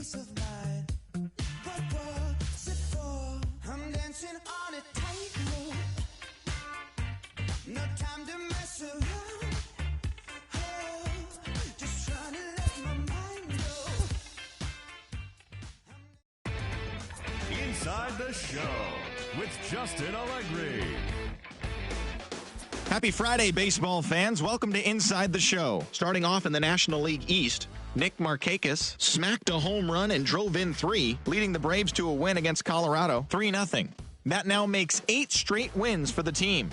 peace of mind. What was it for? I'm dancing on a tightrope. No time to mess around. Oh, just trying to let my mind go. Inside the Show with Justin Allegri. Happy Friday, baseball fans. Welcome to Inside the Show. Starting off in the National League East, Nick Markakis smacked a home run and drove in 3, leading the Braves to a win against Colorado, 3-0. That now makes 8 straight wins for the team.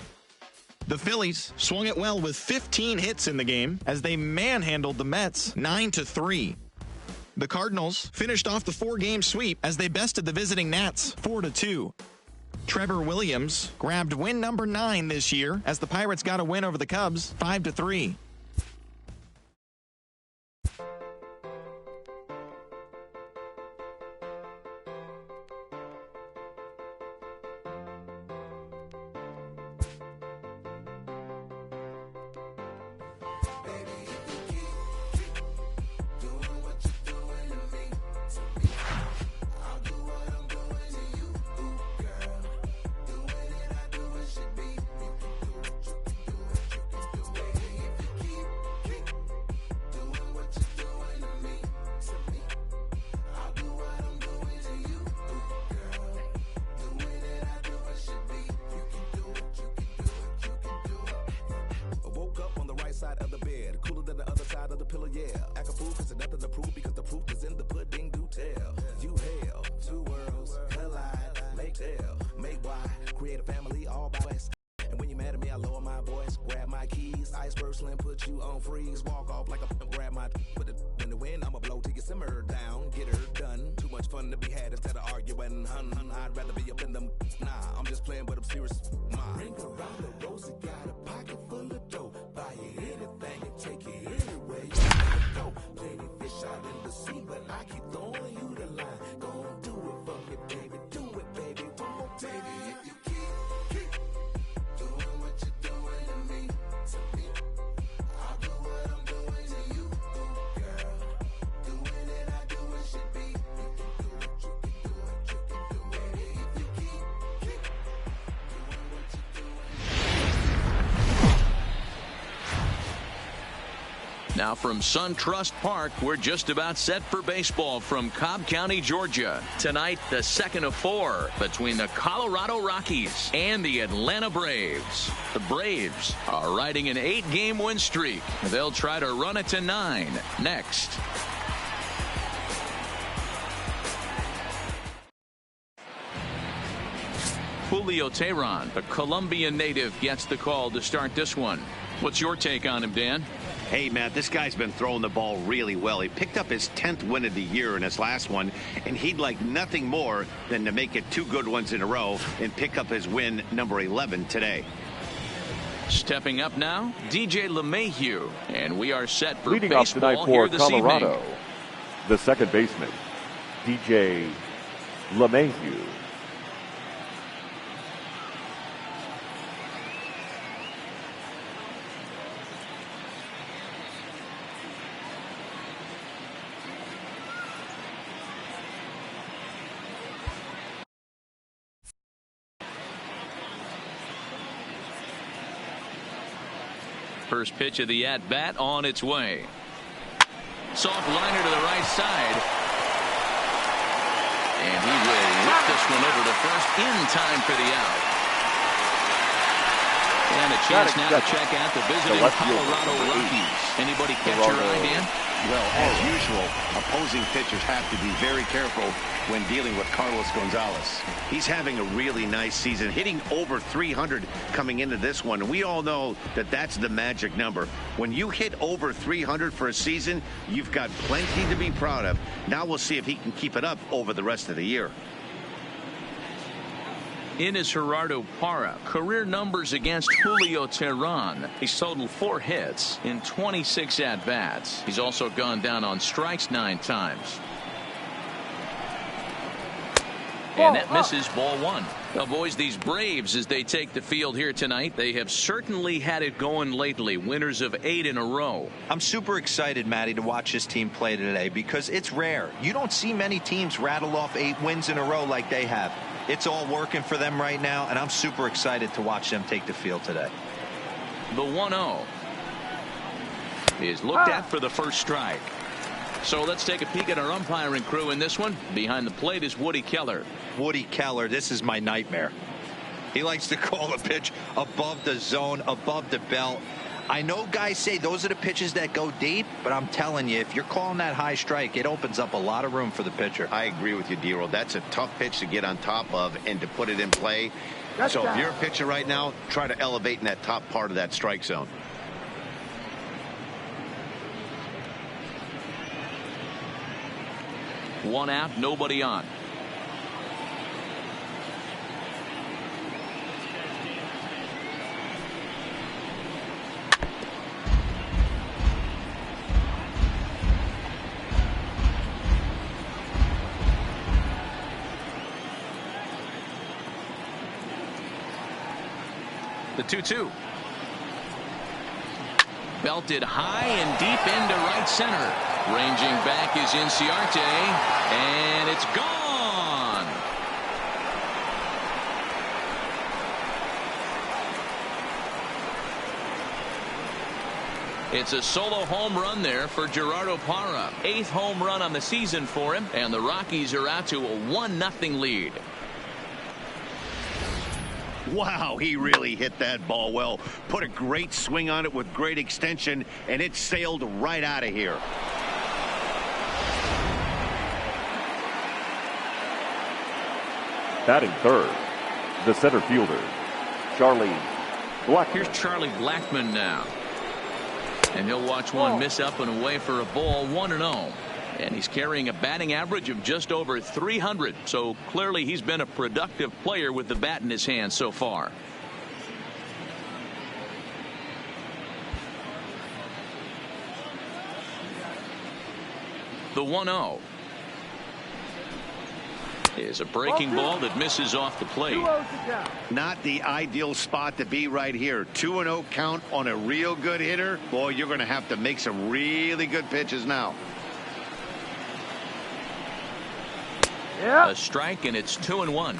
The Phillies swung it well with 15 hits in the game as they manhandled the Mets 9-3. The Cardinals finished off the 4-game sweep as they bested the visiting Nats 4-2. Trevor Williams grabbed win number 9 this year as the Pirates got a win over the Cubs 5-3. Side of the bed, cooler than the other side of the pillow, yeah. Act a fool cause there's nothing to prove because the proof is in the pudding, do tell. You hell, 2 worlds collide, make tell, make why, create a family all by West. And when you're mad at me, I lower my voice, grab my keys, iceberg slim, put you on freeze, walk off like a grab my, put it in the wind, I'ma blow till you simmer down, get her done. Too much fun to be had instead of arguing, hun, I'd rather be up in them, nah, I'm just playing but I'm serious, Ring around the rosy, got a pocket full of dough. Buy you anything and take you anywhere you wanna go. Plenty fish out in the sea, but I keep throwing you the line. Go do it for me, baby. Do it, baby. One more time. Baby, if you keep doing what you're doing to me, I'll do what I'm doing to you, girl. Doing it, I do what should be. You can do it, you can do it, you can do it. Baby, if you keep doing what you're doing. Now from SunTrust Park, we're just about set for baseball from Cobb County, Georgia. Tonight, the second of 4 between the Colorado Rockies and the Atlanta Braves. The Braves are riding an 8-game win streak. They'll try to run it to 9 next. Julio Teheran, the Colombian native, gets the call to start this one. What's your take on him, Dan? Hey, Matt, this guy's been throwing the ball really well. He picked up his 10th win of the year in his last one, and he'd like nothing more than to make it 2 good ones in a row and pick up his win number 11 today. Stepping up now, DJ LeMahieu, and we are set for leading off baseball tonight for here this Colorado, evening. The second baseman, DJ LeMahieu. First pitch of the at-bat on its way. Soft liner to the right side. And he will whip this one over to first in time for the out. And a chance now to check out the visiting Colorado Rockies. Anybody catch your eye, Dan? Well, as usual, opposing pitchers have to be very careful when dealing with Carlos Gonzalez. He's having a really nice season, hitting over 300 coming into this one. And we all know that that's the magic number. When you hit over 300 for a season, you've got plenty to be proud of. Now we'll see if he can keep it up over the rest of the year. In is Gerardo Parra. Career numbers against Julio Teheran. He's totaled 4 hits in 26 at-bats. He's also gone down on strikes 9 times. And that misses ball one. Well, boys, these Braves, as they take the field here tonight, they have certainly had it going lately. Winners of 8 in a row. I'm super excited, Matty, to watch this team play today because it's rare. You don't see many teams rattle off 8 wins in a row like they have. It's all working for them right now, and I'm super excited to watch them take the field today. The 1-0 is looked at for the first strike. So let's take a peek at our umpiring crew in this one. Behind the plate is Woody Keller. Woody Keller, this is my nightmare. He likes to call a pitch above the zone, above the belt. I know guys say those are the pitches that go deep, but I'm telling you, if you're calling that high strike, it opens up a lot of room for the pitcher. I agree with you, D-Roll. That's a tough pitch to get on top of and to put it in play. So if you're a pitcher right now, try to elevate in that top part of that strike zone. One out, nobody on. The 2-2. Belted high and deep into right center. Ranging back is Inciarte, and it's gone. It's a solo home run there for Gerardo Parra. 8th home run on the season for him, and the Rockies are out to a 1-0 lead. Wow, he really hit that ball well. Put a great swing on it with great extension, and it sailed right out of here. Batting third, the center fielder, Charlie Blackmon. Here's Charlie Blackmon now. And he'll watch one miss up and away for a ball, 1-0. And he's carrying a batting average of just over 300. So clearly he's been a productive player with the bat in his hand so far. The 1-0 is a breaking ball that misses off the plate. Not the ideal spot to be right here. 2-0 count on a real good hitter. Boy, you're going to have to make some really good pitches now. A strike, and it's 2-1.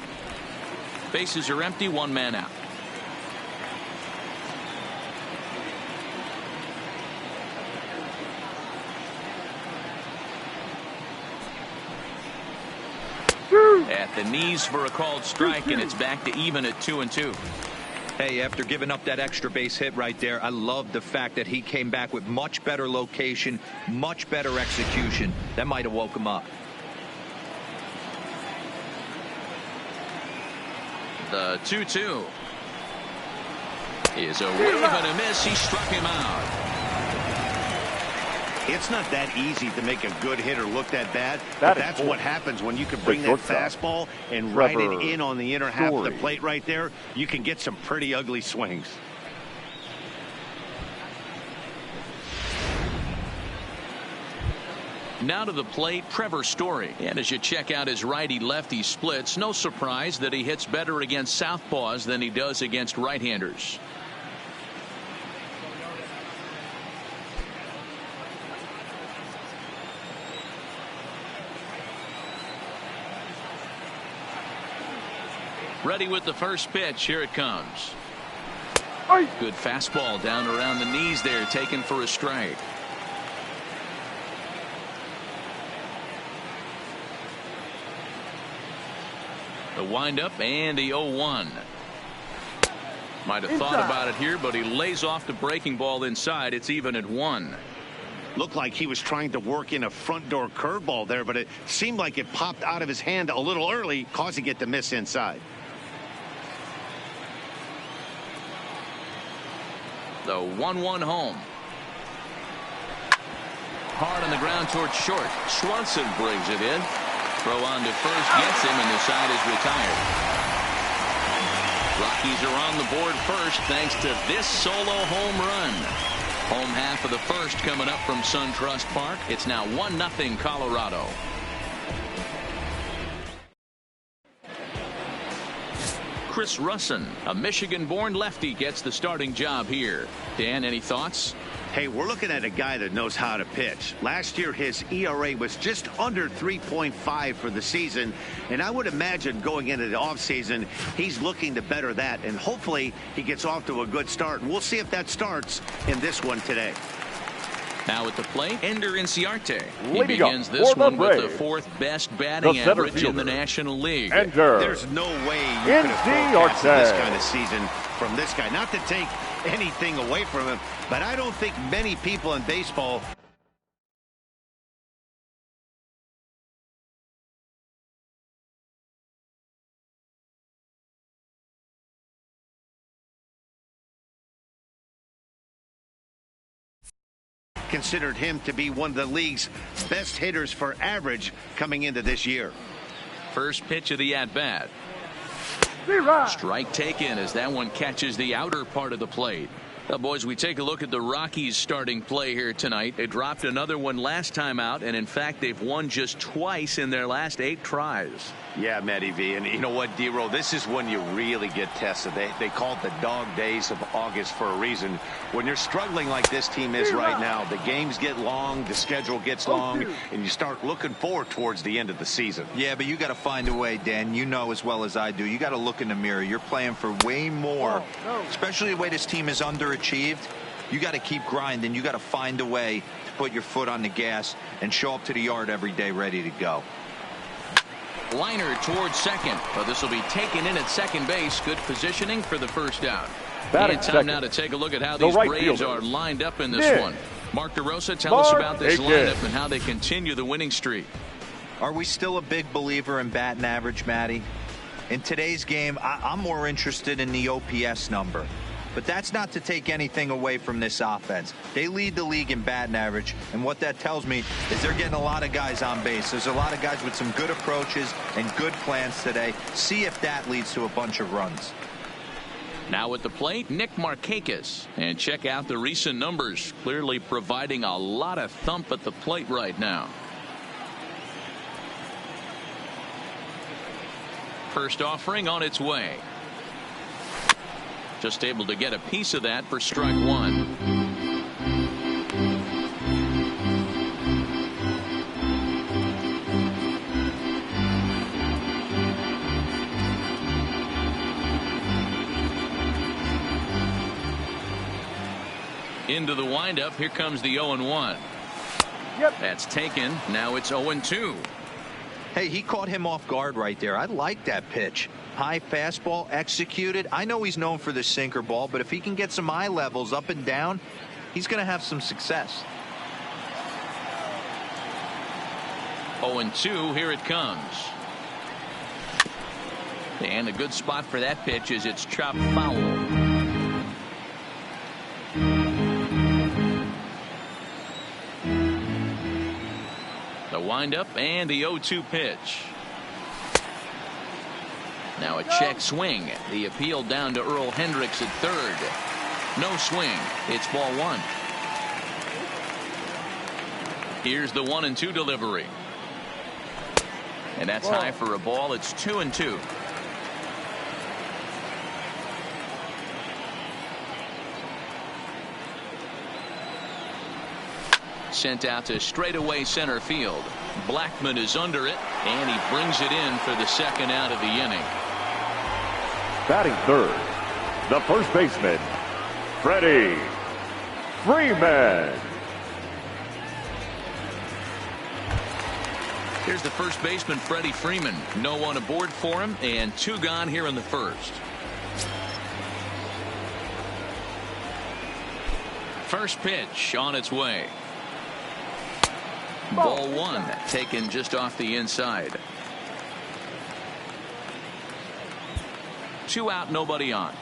Bases are empty, 1 man out. At the knees for a called strike, and it's back to even at 2-2. Hey, after giving up that extra base hit right there, I love the fact that he came back with much better location, much better execution. That might have woke him up. The 2-2 is a wave and a miss. He struck him out. It's not that easy to make a good hitter look that bad, but that's what happens when you can bring that fastball and ride it in on the inner half of the plate right there. You can get some pretty ugly swings. Now to the plate, Trevor Story. And as you check out his righty-lefty splits, no surprise that he hits better against southpaws than he does against right-handers. Ready with the first pitch. Here it comes. Good fastball down around the knees there, taken for a strike. The windup and the 0-1. Might have thought about it here, but he lays off the breaking ball inside. It's even at 1. Looked like he was trying to work in a front door curveball there, but it seemed like it popped out of his hand a little early, causing it to miss inside. The 1-1 home. Hard on the ground towards short. Swanson brings it in. Throw on to first gets him, and the side is retired. Rockies are on the board first thanks to this solo home run. Home half of the first coming up from SunTrust Park. It's now 1-0 Colorado. Chris Russin, a Michigan-born lefty, gets the starting job here. Dan, any thoughts? Hey, we're looking at a guy that knows how to pitch. Last year, his ERA was just under 3.5 for the season, and I would imagine going into the offseason, he's looking to better that, and hopefully he gets off to a good start. And we'll see if that starts in this one today. Now at the plate, Ender Inciarte. He Leading begins up this for the one with the Braves, 4th best batting the center average in the fielder, National League. Ender There's no way you could have forecasted this kind of season from this guy. Not to take anything away from him, but I don't think many people in baseball considered him to be one of the league's best hitters for average coming into this year. First pitch of the at-bat. Strike taken as that one catches the outer part of the plate. Now, boys, we take a look at the Rockies' starting play here tonight. They dropped another one last time out, and in fact, they've won just twice in their last 8 tries. Yeah, Matty V. And you know what, D-Roll, this is when you really get tested. They call it the dog days of August for a reason. When you're struggling like this team is right now, the games get long, the schedule gets long, and you start looking forward towards the end of the season. Yeah, but you got to find a way, Dan. You know as well as I do. You got to look in the mirror. You're playing for way more, especially the way this team is underachieved. You got to keep grinding. You got to find a way to put your foot on the gas and show up to the yard every day ready to go. Liner towards second, but this will be taken in at second base. Good positioning for the first out. Batting And time second, now to take a look at how the these right Braves fielder, are lined up in this Nick one. Mark DeRosa, tell us about this Markakis. lineup and how they continue the winning streak. Are we still a big believer in batting average, Matty? In today's game, I'm more interested in the OPS number. But that's not to take anything away from this offense. They lead the league in batting average, and what that tells me is they're getting a lot of guys on base. There's a lot of guys with some good approaches and good plans today. See if that leads to a bunch of runs. Now at the plate, Nick Markakis. And check out the recent numbers. Clearly providing a lot of thump at the plate right now. First offering on its way. Just able to get a piece of that for strike one. Into the windup. Here comes the 0-1. That's taken. Now it's 0-2. Hey, he caught him off guard right there. I like that pitch. High fastball executed. I know he's known for the sinker ball, but if he can get some eye levels up and down, he's going to have some success. 0-2. Here it comes. And a good spot for that pitch is it's chopped foul. The windup and the 0-2 pitch. Now a check swing. The appeal down to Earl Hendricks at third. No swing. It's ball one. Here's the 1-2 delivery. And that's high for a ball. It's 2-2. Sent out to straightaway center field. Blackman is under it, and he brings it in for the second out of the inning. batting third, the first baseman, Freddie Freeman. Here's the first baseman, Freddie Freeman. No one aboard for him, and 2 gone here in the first. First pitch on its way. Ball 1 taken just off the inside. 2 out, nobody on.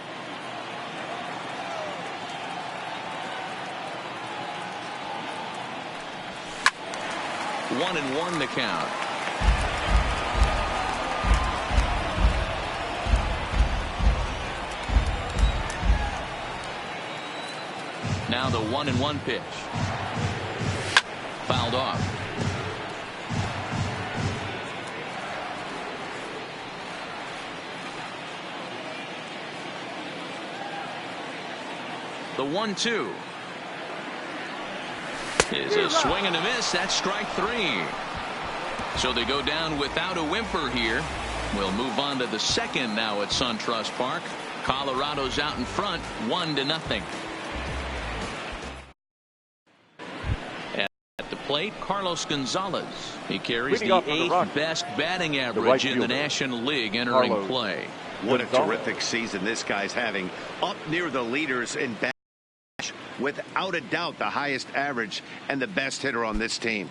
One and one the count. Now the 1-1 pitch. Fouled off. The 1-2 is a swing and a miss. That's strike 3. So they go down without a whimper here. We'll move on to the second now at SunTrust Park. Colorado's out in front, 1-0. At the plate, Carlos Gonzalez. He carries the 8th best batting average in the National League entering play. What a terrific season this guy's having. Up near the leaders in batting. Without a doubt, the highest average and the best hitter on this team.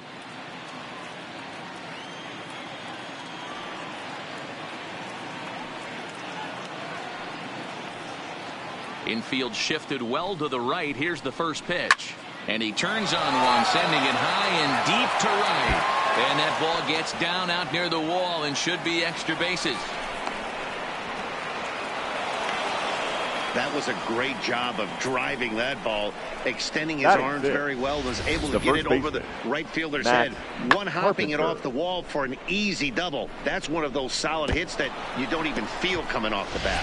Infield shifted well to the right. Here's the first pitch. And he turns on one, sending it high and deep to right. And that ball gets down out near the wall and should be extra bases. That was a great job of driving that ball, extending his arms very well, was able to get it over the right fielder's head, one-hopping it off the wall for an easy double. That's one of those solid hits that you don't even feel coming off the bat.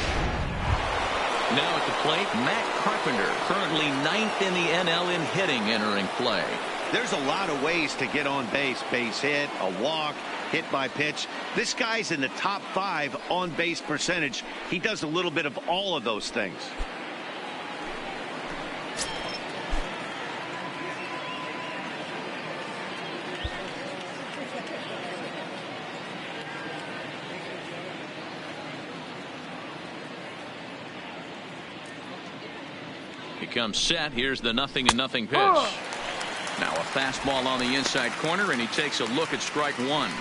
Now at the plate, Matt Carpenter, currently 9th in the NL in hitting, entering play. There's a lot of ways to get on base. Base hit, a walk, hit by pitch. This guy's in the top 5 on base percentage. He does a little bit of all of those things. He comes set. Here's the 0-0 pitch. Now a fastball on the inside corner, and he takes a look at strike 1.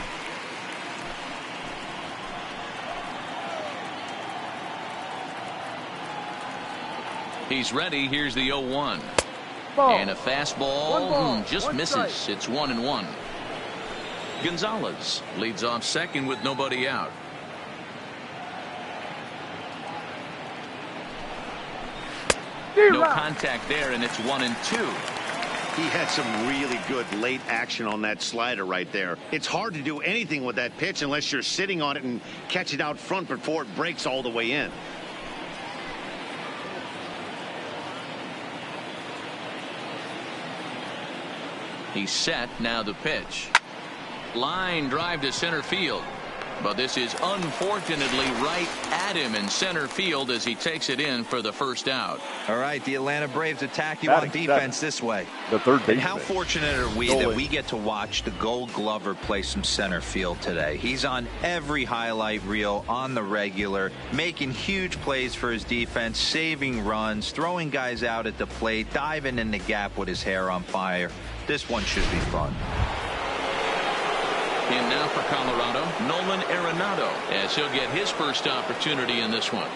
He's ready. Here's the 0-1. And a fastball just misses. It's 1-1. Gonzalez leads off second with nobody out. No contact there, and it's 1-2. He had some really good late action on that slider right there. It's hard to do anything with that pitch unless you're sitting on it and catch it out front before it breaks all the way in. He's set. Now the pitch. Line drive to center field. But this is unfortunately right at him in center field as he takes it in for the first out. All right, the Atlanta Braves attack you on defense this way. The third baseman. And how fortunate are we that we get to watch the Gold Glover play some center field today? He's on every highlight reel on the regular, making huge plays for his defense, saving runs, throwing guys out at the plate, diving in the gap with his hair on fire. This one should be fun. In now for Colorado, Nolan Arenado, as he'll get his first opportunity in this one.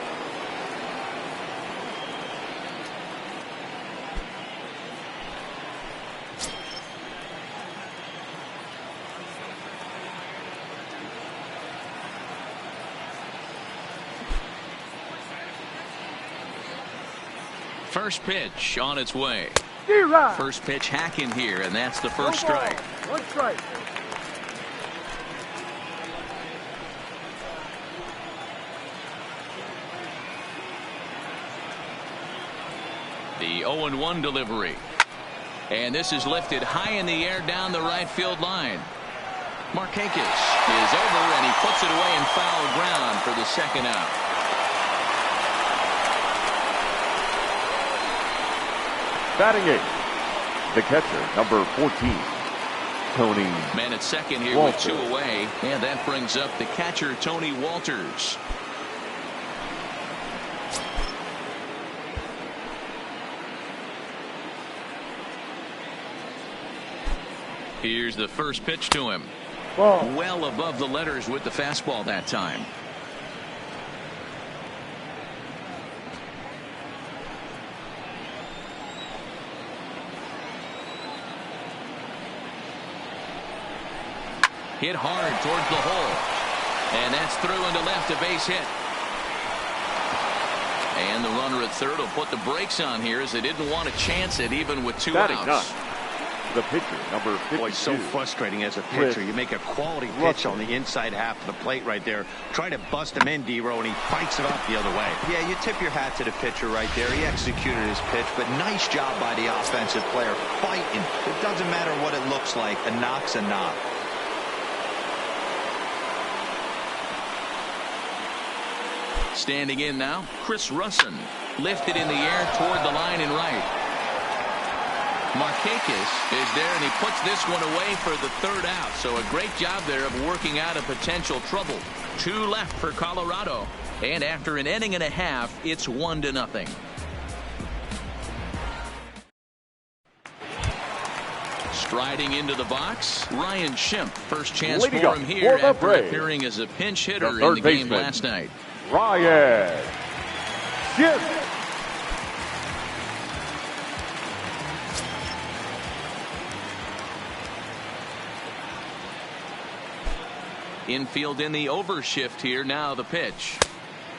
First pitch on its way. First pitch hacking here, and that's the first strike. One strike. The 0-1 delivery. And this is lifted high in the air down the right field line. Markakis is over, and he puts it away in foul ground for the second out. Batting 8th, the catcher, number 14, Tony. Man at second here Walters. with 2 away, and that brings up the catcher, Tony Walters. Here's the first pitch to him. Well above the letters with the fastball that time. Hit hard towards the hole. And that's through into left, a base hit. And the runner at third will put the brakes on here as they didn't want to chance it even with 2 outs. the pitcher, number 52. Boy, so frustrating as a pitcher. You make a quality pitch on the inside half of the plate right there. Try to bust him in, D-Row, and he fights it off the other way. Yeah, you tip your hat to the pitcher right there. He executed his pitch, but nice job by the offensive player fighting. It doesn't matter what it looks like. A knock's a knock. Standing in now, Chris Russin. Lifted in the air toward the line and right. Markakis is there, and he puts this one away for the third out. So a great job there of working out a potential trouble. 2 left for Colorado. And after an inning and a half, it's 1-0. Striding into the box, Ryan Schimpf. First chance Leading for up him here for the after Braves, appearing as a pinch hitter the in the game baseman, last night. Ryan Schimpf. Infield in the overshift here. Now the pitch.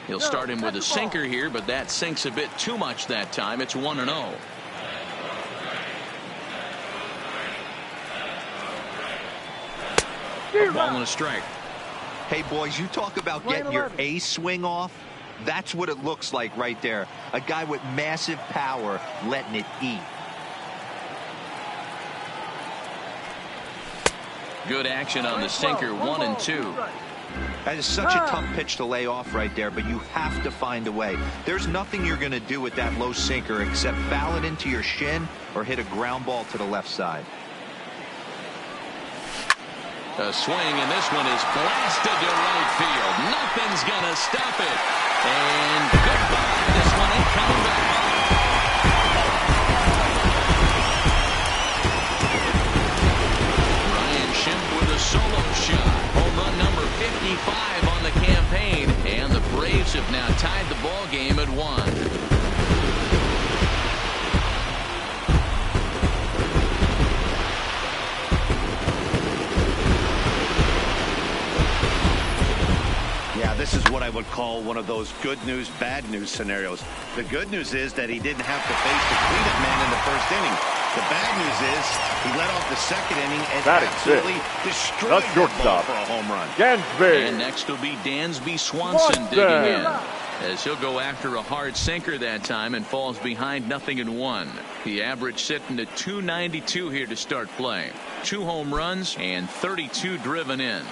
He'll start him with a sinker here, but that sinks a bit too much that time. It's 1-0. Ball and a strike. Hey, boys, you talk about getting your A swing off. That's what it looks like right there. A guy with massive power letting it eat. Good action on the sinker, 1-2. That is such a tough pitch to lay off right there, but you have to find a way. There's nothing you're going to do with that low sinker except foul it into your shin or hit a ground ball to the left side. A swing, and this one is blasted to right field. Nothing's going to stop it. And goodbye. This one ain't coming back. Ryan Schimpf with a solo shot. Home run number 55 on the campaign. And the Braves have now tied the ball game at 1. This is what I would call one of those good news, bad news scenarios. The good news is that he didn't have to face the cleanup man in the first inning. The bad news is he led off the second inning and absolutely destroyed that ball for a home run. Dansby. And next will be Dansby Swanson digging in, as he'll go after a hard sinker that time and falls behind 0-1. The average sitting at 292 here to start play. 2 home runs and 32 driven in.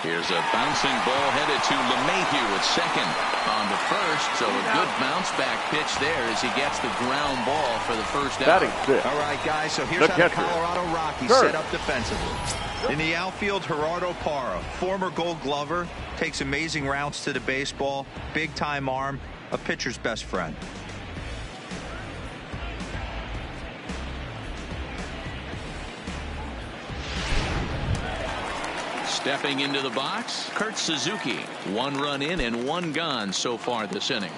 Here's a bouncing ball headed to LeMahieu at second on the first. So a good bounce back pitch there as he gets the ground ball for the first out. All right, guys, so here's how the Colorado Rockies set up defensively. In the outfield, Gerardo Parra, former Gold Glover, takes amazing routes to the baseball, big-time arm, a pitcher's best friend. Stepping into the box, Kurt Suzuki. 1 run in and 1 gone so far this inning.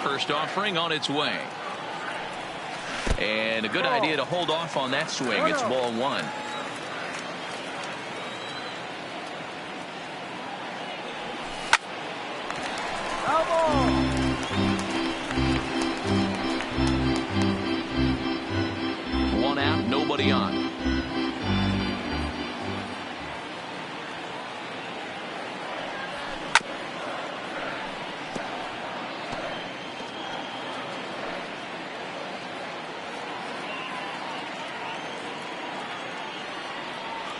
First offering on its way. And a good idea to hold off on that swing. It's ball 1. One out, nobody on.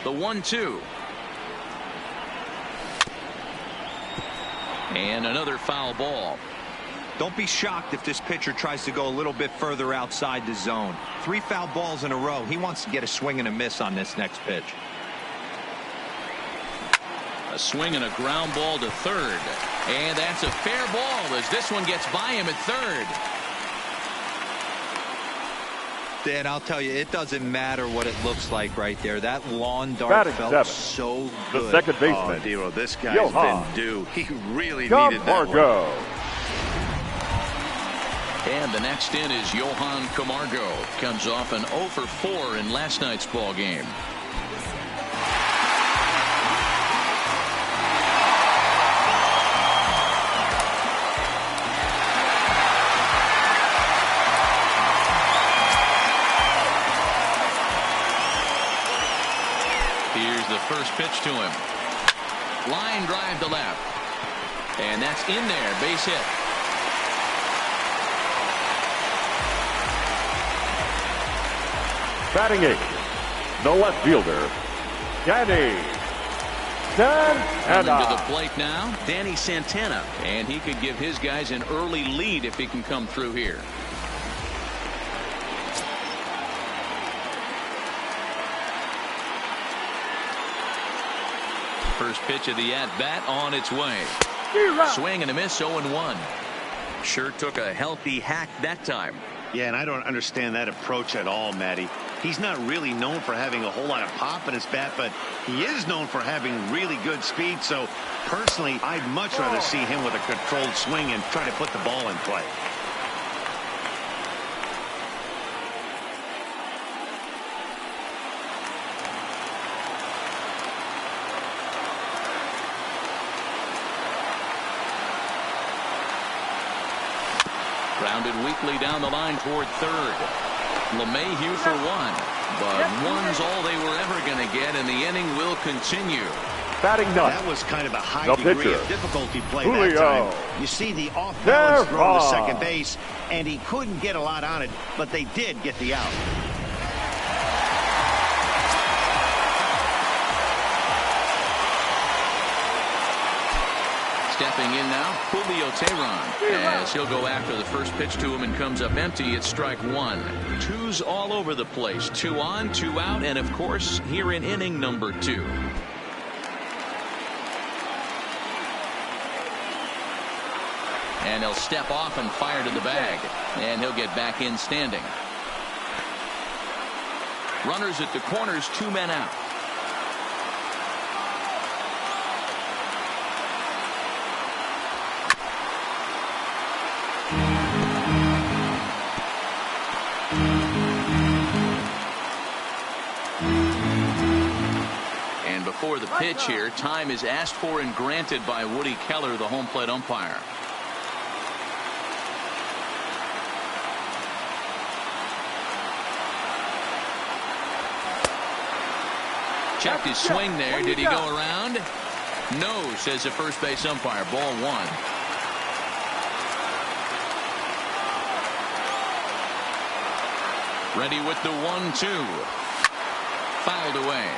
The 1-2. And another foul ball. Don't be shocked if this pitcher tries to go a little bit further outside the zone. 3 foul balls in a row. He wants to get a swing and a miss on this next pitch. A swing and a ground ball to third. And that's a fair ball as this one gets by him at third. Dan, I'll tell you, it doesn't matter what it looks like right there. That lawn dart felt so good. The second baseman. Oh, Dero, this guy's been due. He really needed that Camargo. And the next in is Johan Camargo. Comes off an 0 for 4 in last night's ball game. first pitch to him. Line drive to left. And that's in there. Base hit. Batting eighth, the left fielder, Danny Santana. Coming to the plate now, Danny Santana. And he could give his guys an early lead if he can come through here. First pitch of the at-bat on its way. Swing and a miss, 0-1. Sure took a healthy hack that time. Yeah, and I don't understand that approach at all, Matty. He's not really known for having a whole lot of pop in his bat, but he is known for having really good speed. So, personally, I'd much rather see him with a controlled swing and try to put the ball in play. Grounded weakly down the line toward third. LeMahieu for one. But one's all they were ever going to get, and the inning will continue. Batting ninth. That was kind of a high The degree pitcher, of difficulty play Julio. that time. You see the off-balance throw to second base, and he couldn't get a lot on it, but they did get the out. Stepping in now, Julio as he'll go after the first pitch to him and comes up empty. It's strike one. Twos all over the place. 2 on, 2 out, and of course here in inning number 2. And he'll step off and fire to the bag, and he'll get back in standing. Runners at the corners, 2 men out. For the pitch here, time is asked for and granted by Woody Keller, the home plate umpire. Checked his swing there. Did he go around? No, says the first base umpire. Ball 1. Ready with the 1-2. Fouled away.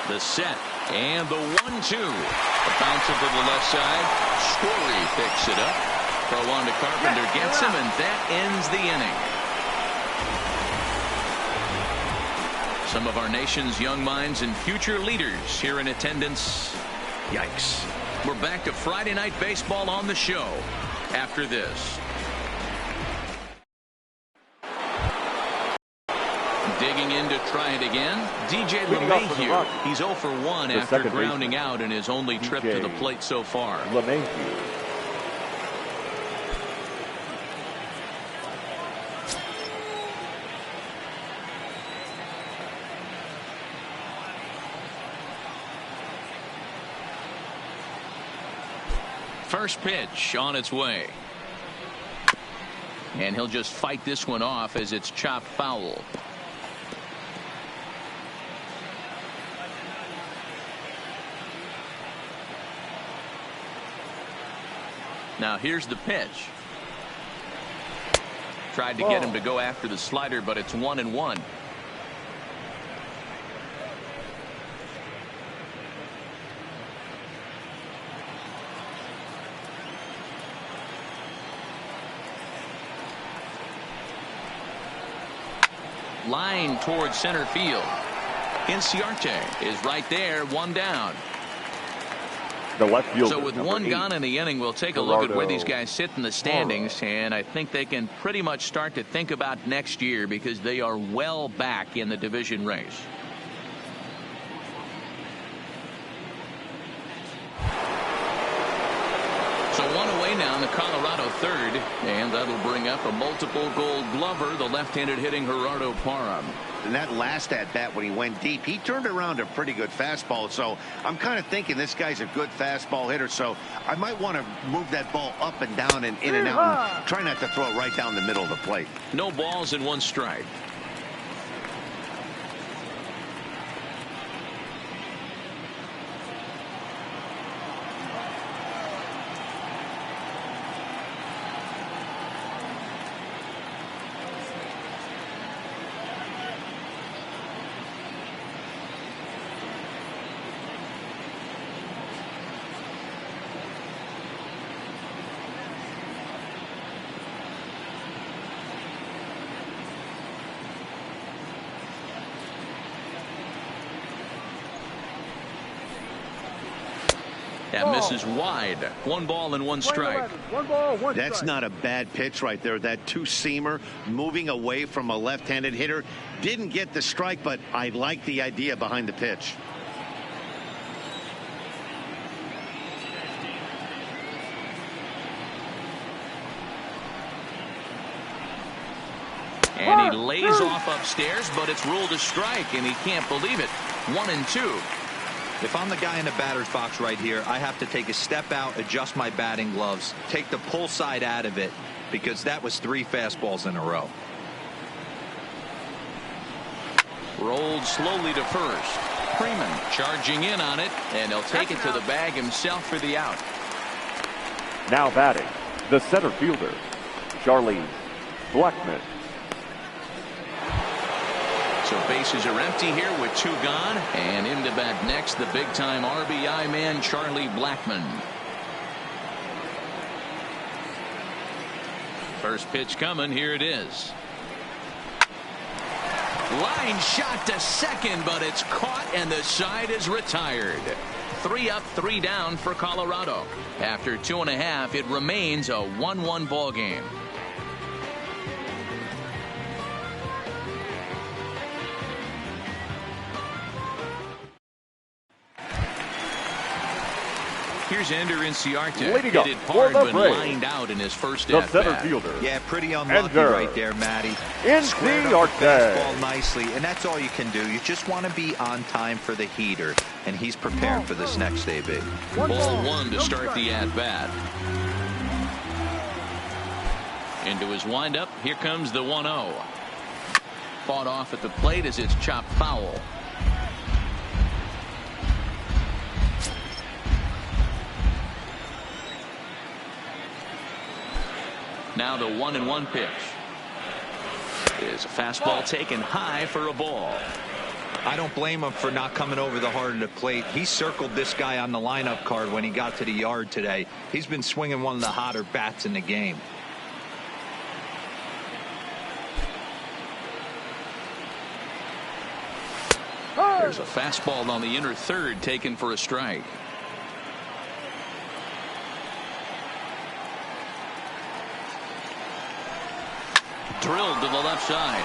The set and the 1-2. A bounce to the left side. Story picks it up. Throw on to Carpenter, gets him, and that ends the inning. Some of our nation's young minds and future leaders here in attendance. Yikes. We're back to Friday Night Baseball on the show after this. Digging in to try it again, DJ LeMahieu. He's 0 for 1 after grounding out in his only trip to the plate so far. LeMahieu. First pitch on its way. And he'll just fight this one off as it's chopped foul. Now here's the pitch. Tried to get him to go after the slider, but it's 1-1. Line towards center field. Inciarte is right there, 1 down. The left fielder, so with 1 gone in the inning, we'll take a look at where these guys sit in the standings, and I think they can pretty much start to think about next year because they are well back in the division race. So 1 away down the Colorado third, and that'll bring up a multiple Gold Glover, the left-handed hitting Gerardo Parra. And that last at-bat when he went deep, he turned around a pretty good fastball. So I'm kind of thinking this guy's a good fastball hitter. So I might want to move that ball up and down and in and out and try not to throw it right down the middle of the plate. No balls and 1 strike. That misses wide. 1 ball and 1 strike. 1 ball, 1 That's strike. not a bad pitch right there. That two-seamer moving away from a left-handed hitter. Didn't get the strike, but I like the idea behind the pitch. And he lays off upstairs, but it's ruled a strike, and he can't believe it. 1-2. If I'm the guy in the batter's box right here, I have to take a step out, adjust my batting gloves, take the pull side out of it, because that was 3 fastballs in a row. Rolled slowly to first. Freeman charging in on it, and he'll take it to the bag himself for the out. Now batting, the center fielder, Charlie Blackmon. So bases are empty here with 2 gone, and in to bat next, the big-time RBI man, Charlie Blackmon. First pitch coming. Here it is. Line shot to second, but it's caught, and the side is retired. 3 up, 3 down for Colorado. After 2.5, it remains a 1-1 ball game. Here's Ender Inciarte. Leading up Hit it for hard, the but Braves, lined out in his first the at center bat. fielder. Yeah, pretty unlucky Ender right there, Matty. Squared up the Inciarte. fastball nicely, and that's all you can do. You just want to be on time for the heater, and he's prepared for this next AB. Ball 1 to start the at-bat. Into his windup. Here comes the 1-0. Fought off at the plate as it's chopped foul. Now the 1-1 pitch. Is a fastball taken high for a ball. I don't blame him for not coming over the heart of the plate. He circled this guy on the lineup card when he got to the yard today. He's been swinging one of the hotter bats in the game. There's a fastball on the inner third taken for a strike. Drilled to the left side.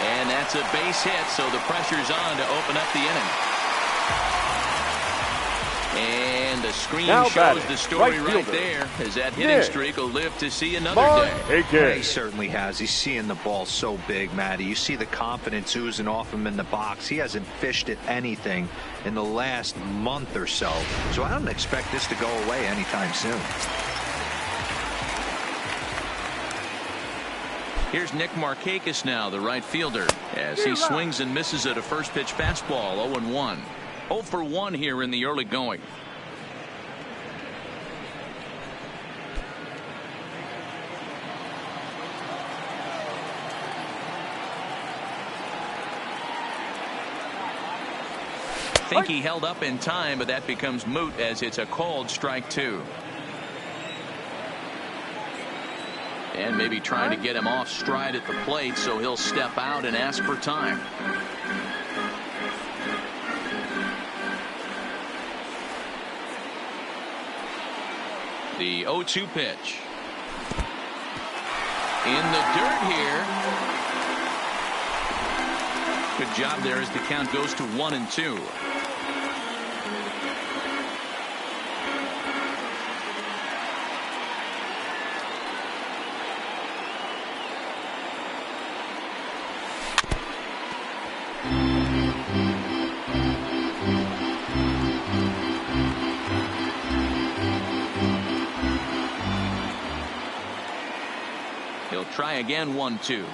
And that's a base hit, so the pressure's on to open up the inning. And the screen Now shows batting, the story right right fielder, there, as that hitting Nick streak will live to see another day. Yeah, he certainly has. He's seeing the ball so big, Matty. You see the confidence oozing off him in the box. He hasn't fished at anything in the last month or so. So I don't expect this to go away anytime soon. Here's Nick Markakis now, the right fielder, as he swings and misses at a first pitch fastball. 0-1. 0 for 1 here in the early going. I think he held up in time, but that becomes moot as it's a called strike 2. And maybe trying to get him off stride at the plate, so he'll step out and ask for time. The 0-2 pitch. In the dirt here. Good job there as the count goes to 1-2. Try again, 1-2.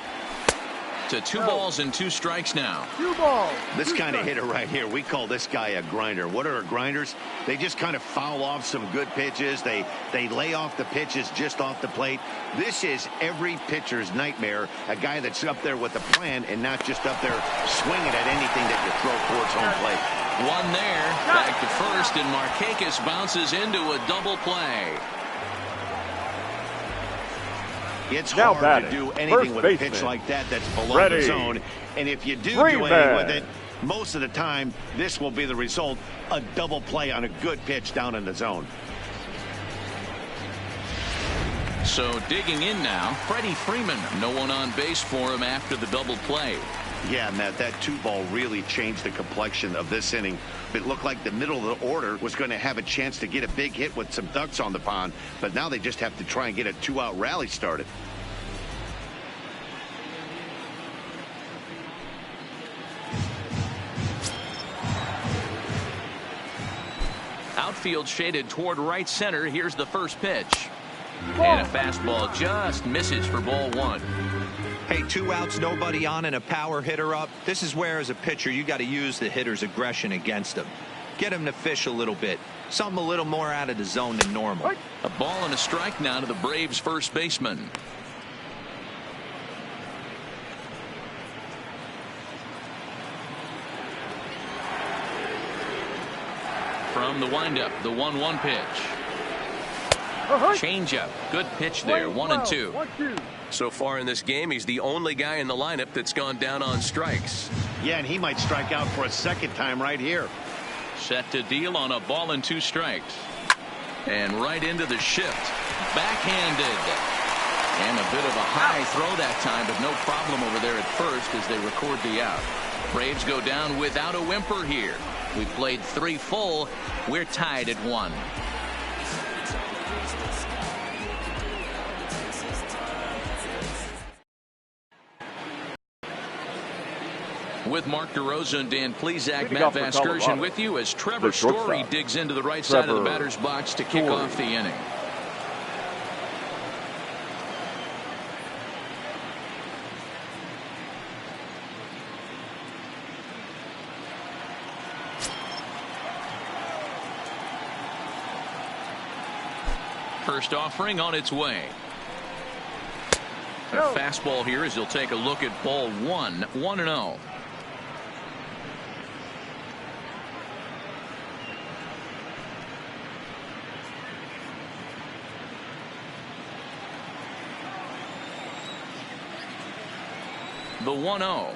To 2 balls and 2 strikes now. 2 balls. This kind of hitter right here, we call this guy a grinder. What are grinders? They just kind of foul off some good pitches. They lay off the pitches just off the plate. This is every pitcher's nightmare, a guy that's up there with a plan and not just up there swinging at anything that you throw towards home plate. One there, back to first, and Markakis bounces into a double play. It's now hard batting, to do anything with a pitch like that that's below the zone. And if you do anything with it, most of the time, this will be the result, a double play on a good pitch down in the zone. So digging in now, Freddie Freeman. No one on base for him after the double play. Yeah, Matt, that 2 ball really changed the complexion of this inning. It looked like the middle of the order was going to have a chance to get a big hit with some ducks on the pond, but now they just have to try and get a 2-out rally started. Outfield shaded toward right center. Here's the first pitch. And a fastball just misses for ball 1. Hey, 2 outs, nobody on, and a power hitter up. This is where, as a pitcher, you got to use the hitter's aggression against him. Get him to fish a little bit. Something a little more out of the zone than normal. A ball and a strike now to the Braves' first baseman. From the windup, the 1-1 pitch. Changeup. Good pitch there. 1-2. So far in this game, he's the only guy in the lineup that's gone down on strikes. Yeah, and he might strike out for a second time right here. Set to deal on a ball and 2 strikes. And right into the shift. Backhanded. And a bit of a high throw that time, but no problem over there at first as they record the out. Braves go down without a whimper here. We played 3 full. We're tied at 1. With Mark DeRosa and Dan Plesac, Matt Vasgersian with you as Trevor Story digs into the right side of the batter's box to kick off the inning. First offering on its way. A fastball here as he'll take a look at ball 1, 1-0. The 1-0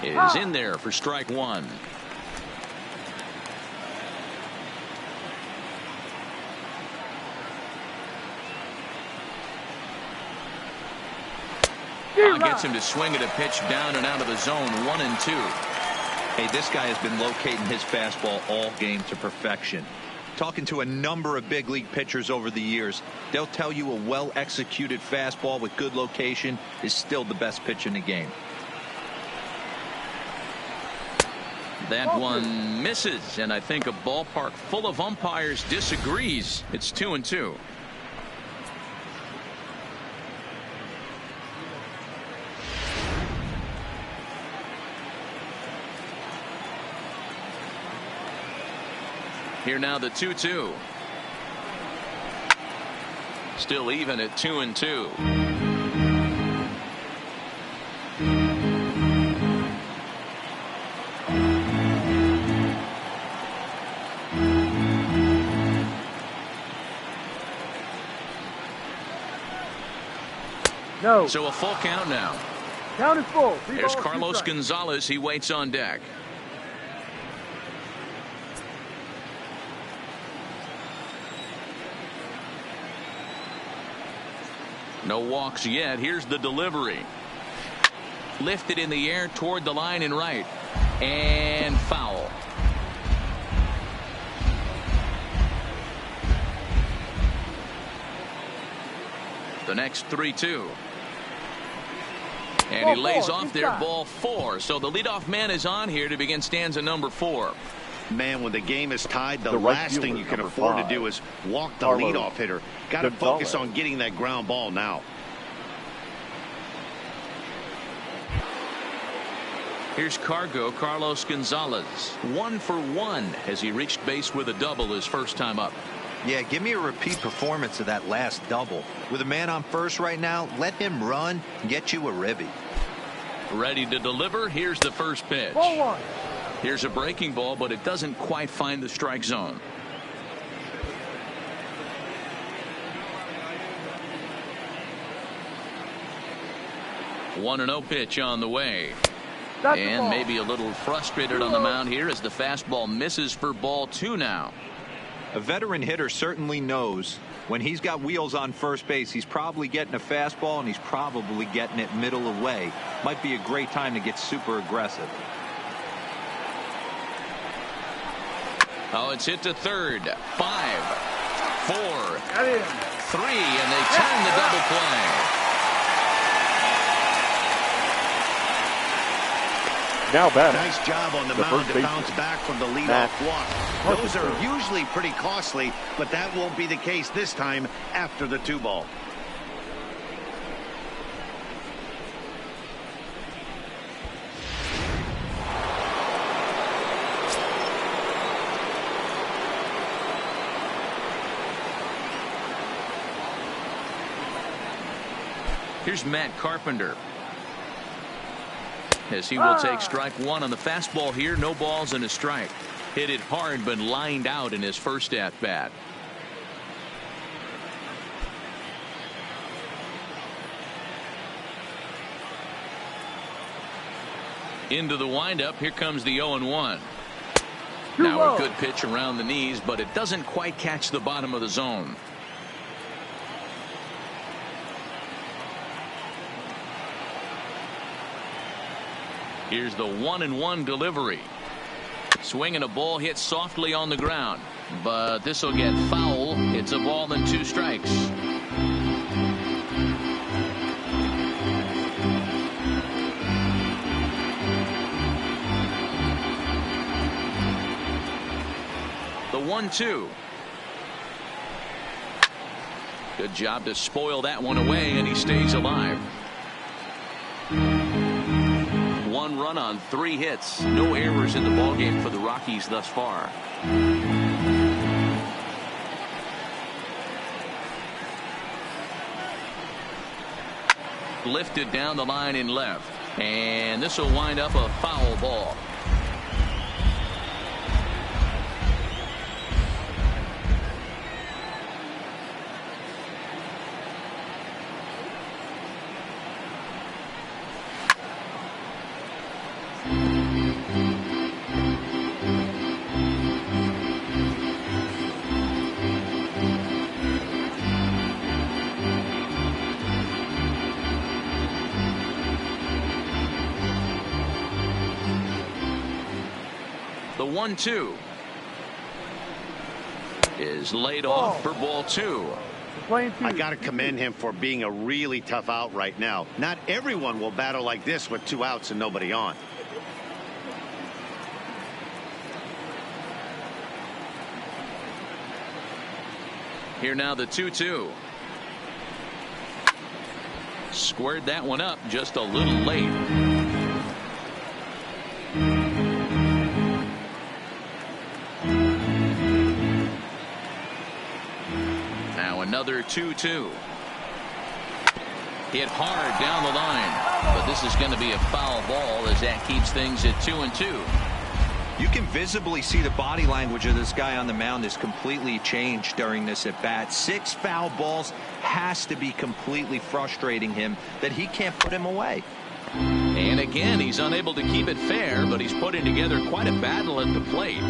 is in there for strike 1. Gets him to swing at a pitch down and out of the zone. 1-2. Hey, this guy has been locating his fastball all game to perfection. Talking to a number of big league pitchers over the years, they'll tell you a well-executed fastball with good location is still the best pitch in the game. That one misses, and I think a ballpark full of umpires disagrees. It's 2-2. Here now the 2-2. Still even at 2-2. No. So a full count now. Count is full. There's Carlos Gonzalez. He waits on deck. No walks yet. Here's the delivery. Lifted in the air toward the line and right. And foul. The next 3-2. And he lays off there, ball 4. So the leadoff man is on here to begin stanza number 4. Man, when the game is tied, the right last thing fielder, you can number afford 5, to do is walk the Carlos leadoff hitter. Got to Gonzalez. focus on getting that ground ball now. Here's Carlos Gonzalez. 1 for 1 as he reached base with a double his first time up. Yeah, give me a repeat performance of that last double. With a man on first right now, let him run and get you a ribby. Ready to deliver. Here's the first pitch. Ball 1. Here's a breaking ball, but it doesn't quite find the strike zone. One 1-0 pitch on the way. And maybe a little frustrated on the mound here as the fastball misses for ball 2 now. A veteran hitter certainly knows when he's got wheels on first base, he's probably getting a fastball and he's probably getting it middle away. Might be a great time to get super aggressive. Oh, it's hit to third. 5, 4, 3, and they turn the double play. Now batting. Nice job on the mound to bounce back from the leadoff walk. Those are usually pretty costly, but that won't be the case this time after the 2-ball. Here's Matt Carpenter. As he will take strike 1 on the fastball here. No balls and a strike. Hit it hard but lined out in his first at bat. Into the windup. Here comes the 0-1. Now a good pitch around the knees, but it doesn't quite catch the bottom of the zone. Here's the 1-1 delivery. Swinging a ball hit softly on the ground, but this will get foul. It's a ball and 2 strikes. The 1-2. Good job to spoil that one away, and he stays alive. 1 run on 3 hits. No errors in the ballgame for the Rockies thus far. Lifted down the line in left, and this will wind up a foul ball. The 1-2 is laid off for ball 2. I got to commend him for being a really tough out right now. Not everyone will battle like this with 2 outs and nobody on. Here now the 2-2. Squared that one up just a little late. Now another 2-2. Hit hard down the line, but this is going to be a foul ball as that keeps things at 2-2. You can visibly see the body language of this guy on the mound is completely changed during this at bat. 6 foul balls has to be completely frustrating him that he can't put him away. And again, he's unable to keep it fair, but he's putting together quite a battle at the plate.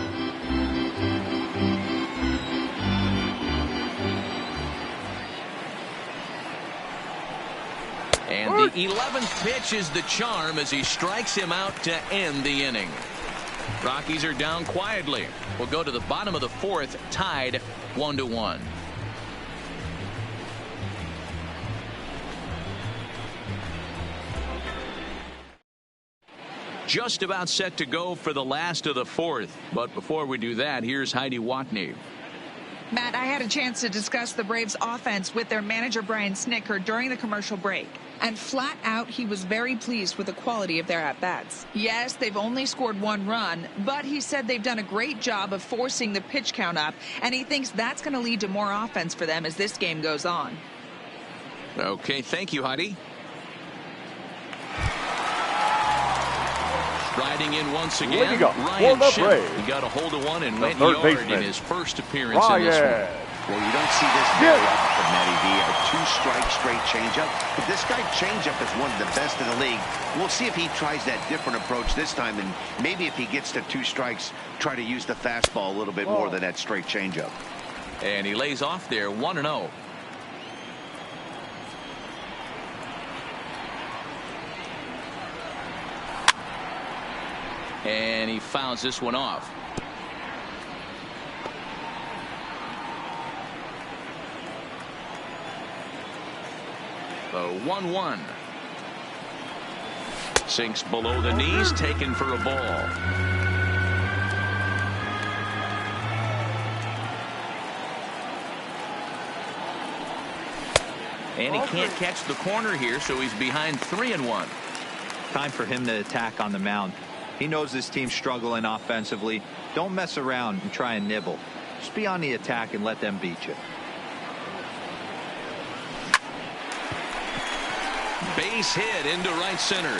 And the 11th pitch is the charm as he strikes him out to end the inning. Rockies are down quietly. We'll go to the bottom of the 4th, tied 1-1. just about set to go for the last of the fourth. But before we do that, here's Heidi Watney. Matt, I had a chance to discuss the Braves offense with their manager Brian Snitker during the commercial break. And flat out, he was very pleased with the quality of their at-bats. Yes, they've only scored 1 run, but he said they've done a great job of forcing the pitch count up, and he thinks that's going to lead to more offense for them as this game goes on. Okay, thank you, Heidi. Striding in once again, Ryan Schiff. He got a hold of one and went yard in his first appearance in this one. Well, you don't see this very often, Matty V. A 2-strike straight changeup. But this guy changeup is one of the best in the league. We'll see if he tries that different approach this time, and maybe if he gets to 2 strikes, try to use the fastball a little bit more than that straight changeup. And he lays off there, 1-0. And he fouls this one off. The 1-1. Sinks below the knees, taken for a ball. And he can't catch the corner here, so he's behind 3-1. Time for him to attack on the mound. He knows this team's struggling offensively. Don't mess around and try and nibble. Just be on the attack and let them beat you. Base hit into right center.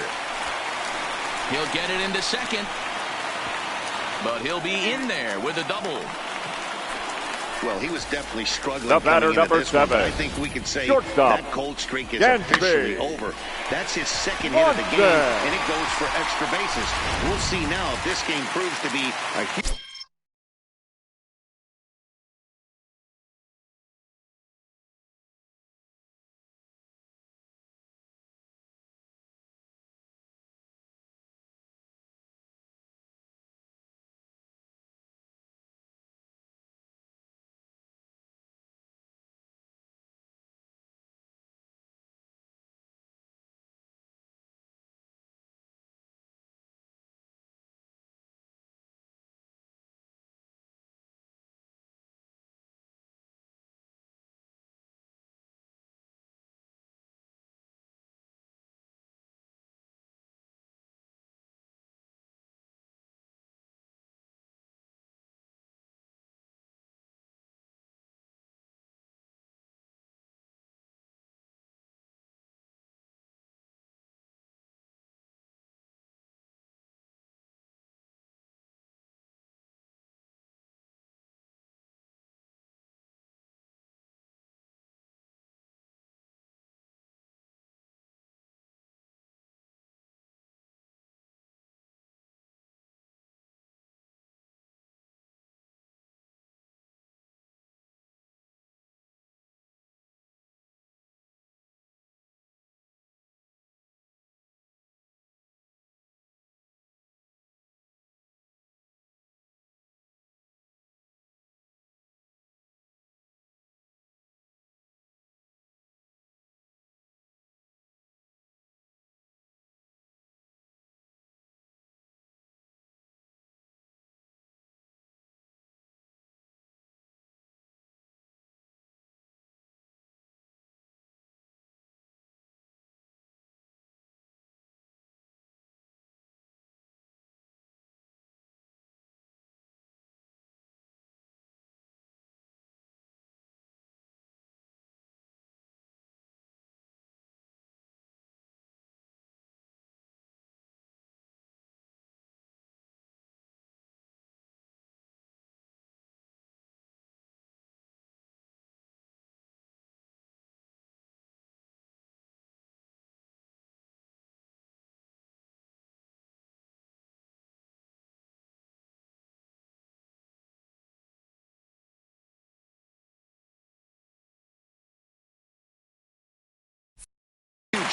He'll get it into second. But he'll be in there with a double. Well, he was definitely struggling. The batter, number 7. I think we can say shortstop, that cold streak is officially over. That's his second hit of the game, and it goes for extra bases. We'll see now if this game proves to be a huge...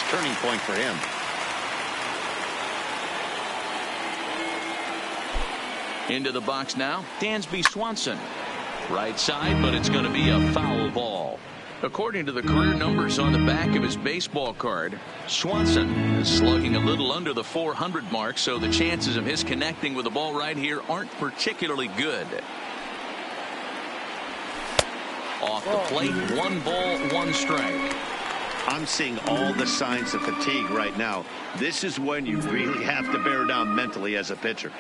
turning point for him. Into the box now, Dansby Swanson. Right side, but it's going to be a foul ball. According to the career numbers on the back of his baseball card, Swanson is slugging a little under the 400 mark, so the chances of his connecting with the ball right here aren't particularly good. Off the plate, 1 ball, 1 strike. I'm seeing all the signs of fatigue right now. This is when you really have to bear down mentally as a pitcher.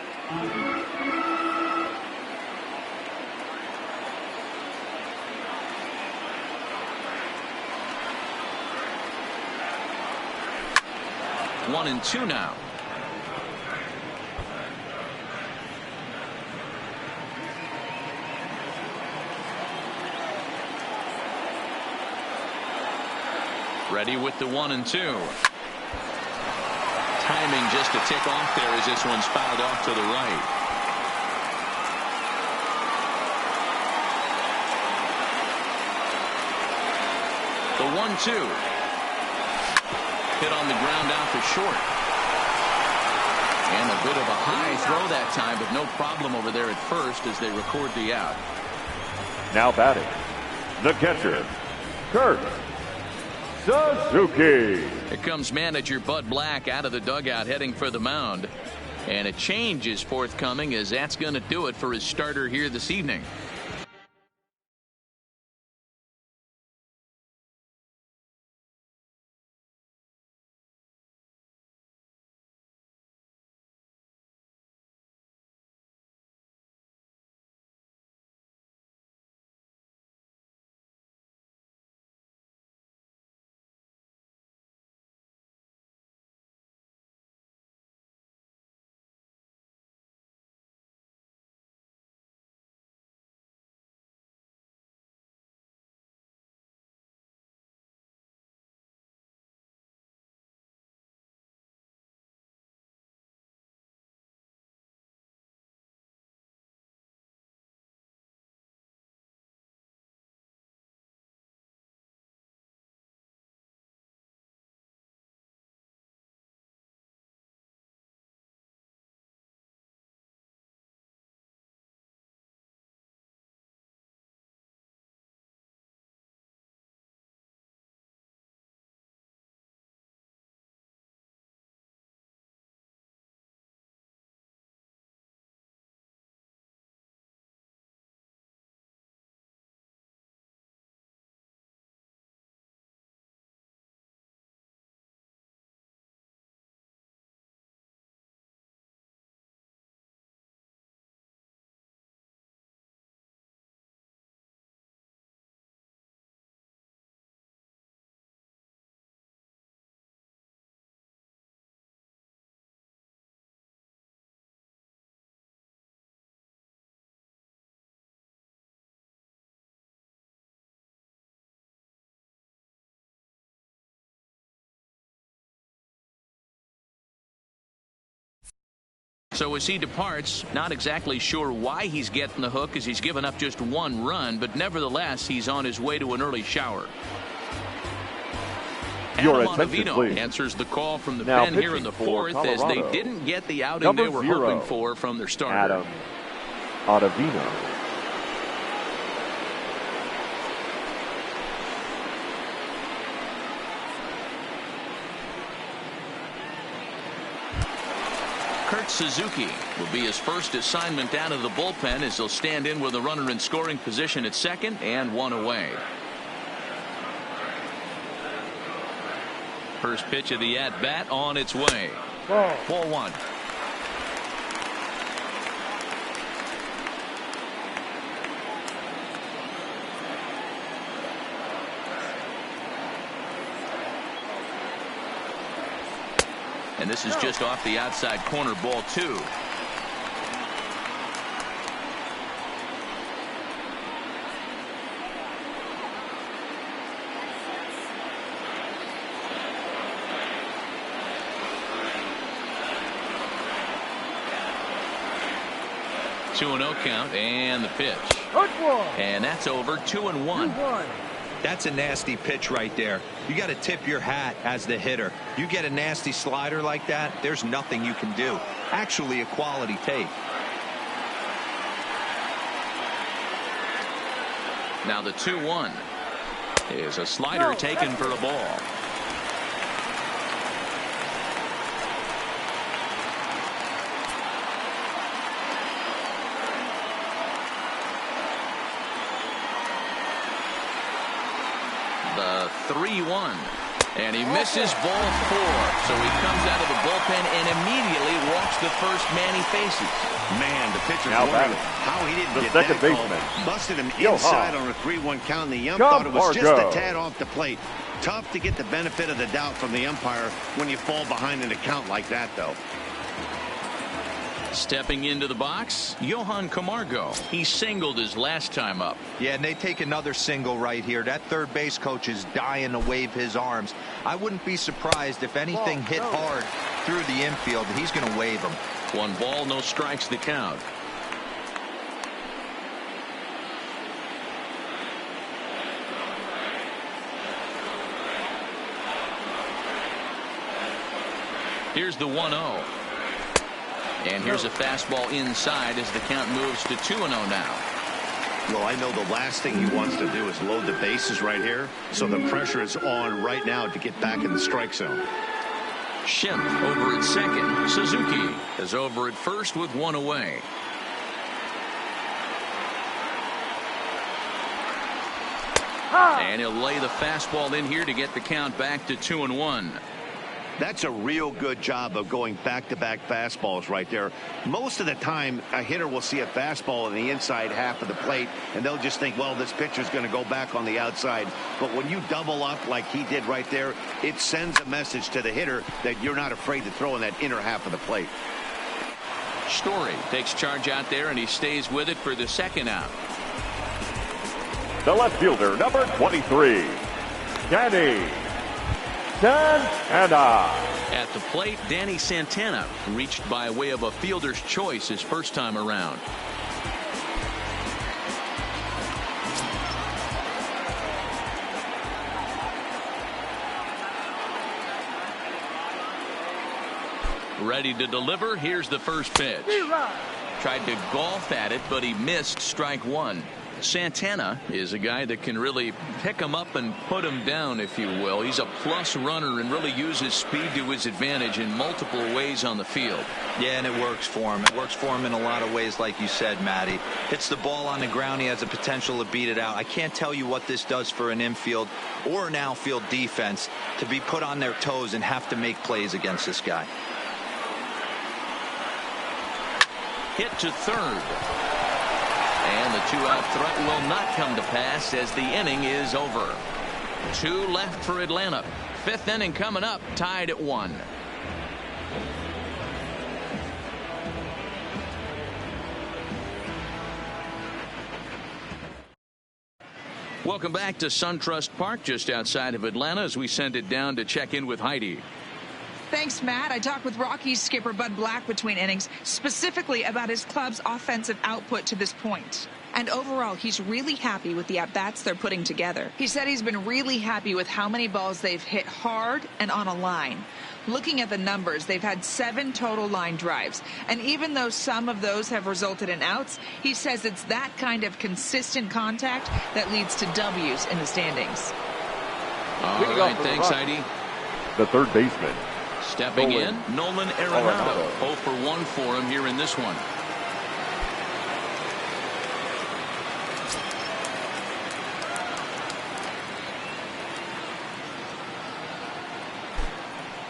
One and 2 now. Ready with the 1 and 2. Timing just a tick off there as this one's fouled off to the right. The 1-2. Hit on the ground out to short. And a bit of a high throw that time, but no problem over there at first as they record the out. Now batting, the catcher, Kurt Suzuki. Here comes manager Bud Black out of the dugout heading for the mound. And a change is forthcoming as that's going to do it for his starter here this evening. So as he departs, not exactly sure why he's getting the hook as he's given up just 1 run, but nevertheless he's on his way to an early shower. Your Adam attention, Ottavino please. answers the call from the Now pen here in the pitching for 4th as they Colorado, didn't get the outing number they were 0, hoping for from their starter. Adam Ottavino. Kurt Suzuki will be his first assignment out of the bullpen as he'll stand in with a runner in scoring position at second and 1 away. First pitch of the at-bat on its way. Ball 1. And this is just off the outside corner, ball 2. Two and 0 count and the pitch. And that's over. 2-1. That's a nasty pitch right there. You got to tip your hat as the hitter. You get a nasty slider like that, there's nothing you can do. Actually a quality take. Now the 2-1. is a slider taken for a ball. The 3-1. And he misses ball 4. So he comes out of the bullpen and immediately walks the first man he faces. Man, the pitcher's Now wondering how he didn't the get second that baseman. call. Busted him Johan. inside on a 3-1 count, and the ump thought it was just a tad off the plate. Tough to get the benefit of the doubt from the umpire when you fall behind in a count like that, though. Stepping into the box, Johan Camargo. He singled his last time up. Yeah, and they take another single right here. That third base coach is dying to wave his arms. I wouldn't be surprised if anything hit hard through the infield. He's going to wave them. 1 ball, no strikes the count. Here's the 1-0. And here's a fastball inside as the count moves to 2-0 now. Well, I know the last thing he wants to do is load the bases right here, so the pressure is on right now to get back in the strike zone. Schimpf over at second. Suzuki is over at first with 1 away. And he'll lay the fastball in here to get the count back to 2-1. That's a real good job of going back-to-back fastballs right there. Most of the time, a hitter will see a fastball in the inside half of the plate, and they'll just think, well, this pitcher's going to go back on the outside. But when you double up like he did right there, it sends a message to the hitter that you're not afraid to throw in that inner half of the plate. Story takes charge out there, and he stays with it for the second out. The left fielder, number 23, Danny Santana. At the plate, Danny Santana reached by way of a fielder's choice his first time around. Ready to deliver. Here's the first pitch. Tried to golf at it, but he missed strike 1. Santana is a guy that can really pick him up and put him down, if you will. He's a plus runner and really uses speed to his advantage in multiple ways on the field. Yeah, and it works for him. It works for him in a lot of ways, like you said, Matty. Hits the ball on the ground. He has the potential to beat it out. I can't tell you what this does for an infield or an outfield defense to be put on their toes and have to make plays against this guy. Hit to third. And the 2-out threat will not come to pass as the inning is over. 2 left for Atlanta. 5th inning coming up, tied at 1. Welcome back to SunTrust Park just outside of Atlanta as we send it down to check in with Heidi. Thanks, Matt. I talked with Rockies skipper Bud Black between innings, specifically about his club's offensive output to this point. And overall, he's really happy with the at-bats they're putting together. He said he's been really happy with how many balls they've hit hard and on a line. Looking at the numbers, they've had 7 total line drives. And even though some of those have resulted in outs, he says it's that kind of consistent contact that leads to W's in the standings. All right, thanks, Heidi. The third baseman. Stepping in, Nolan Arenado. 0 for 1 for him here in this one.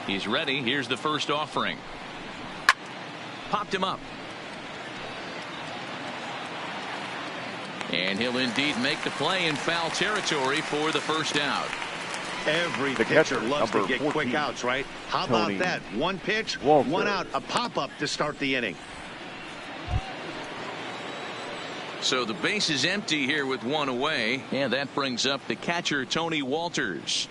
He's ready. Here's the first offering. Popped him up. And he'll indeed make the play in foul territory for the first out. Every pitcher loves to get quick outs, right? How about that? One pitch, one out, a pop-up to start the inning. So the base is empty here with 1 away, and that brings up the catcher, Tony Walters.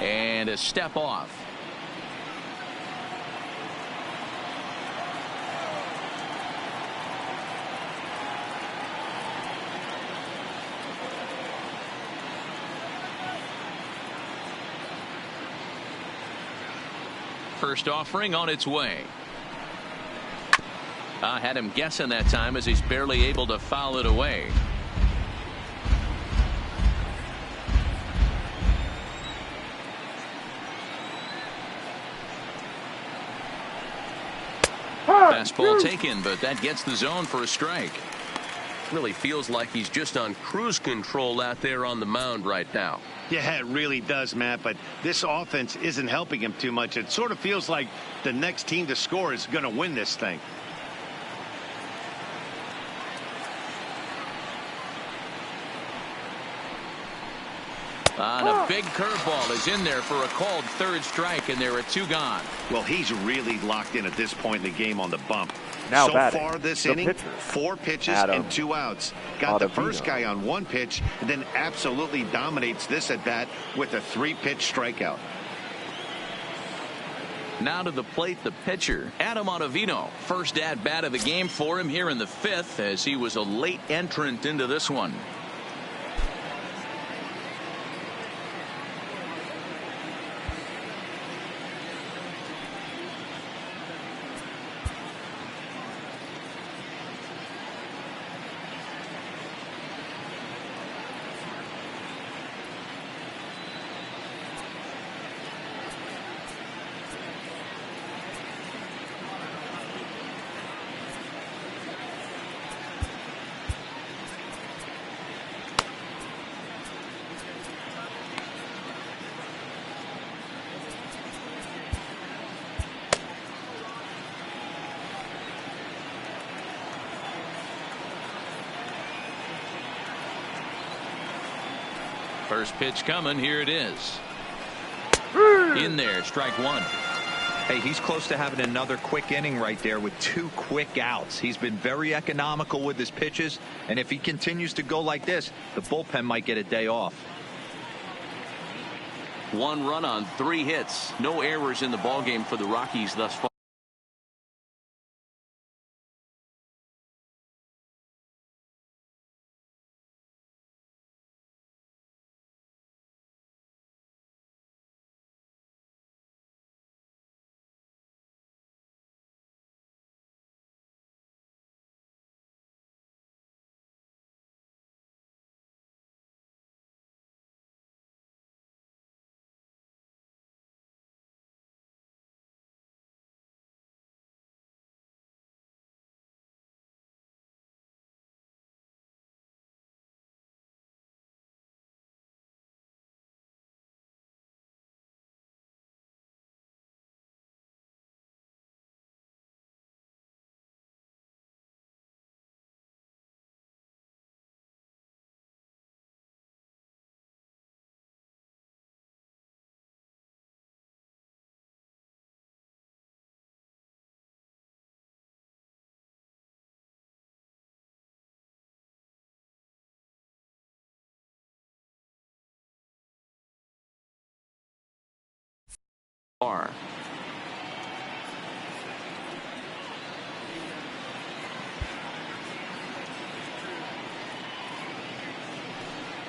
And a step off. first offering on its way. Had him guessing that time as he's barely able to foul it away. Fastball taken, but that gets the zone for a strike. Really feels like he's just on cruise control out there on the mound right now. Yeah, it really does, Matt, but this offense isn't helping him too much. It sort of feels like the next team to score is going to win this thing. A big curveball is in there for a called third strike, and there are 2 gone. Well, he's really locked in at this point in the game on the bump. Now so batting, far this the inning, pitcher, 4 pitches Adam and 2 outs. Got the first guy on 1 pitch, and then absolutely dominates this at bat with a 3-pitch strikeout. Now to the plate, the pitcher, Adam Ottavino. First at bat of the game for him here in the 5th, as he was a late entrant into this one. First pitch coming. Here it is. In there, strike 1. Hey, he's close to having another quick inning right there with 2 quick outs. He's been very economical with his pitches, and if he continues to go like this, the bullpen might get a day off. 1 run on 3 hits. No errors in the ballgame for the Rockies thus far.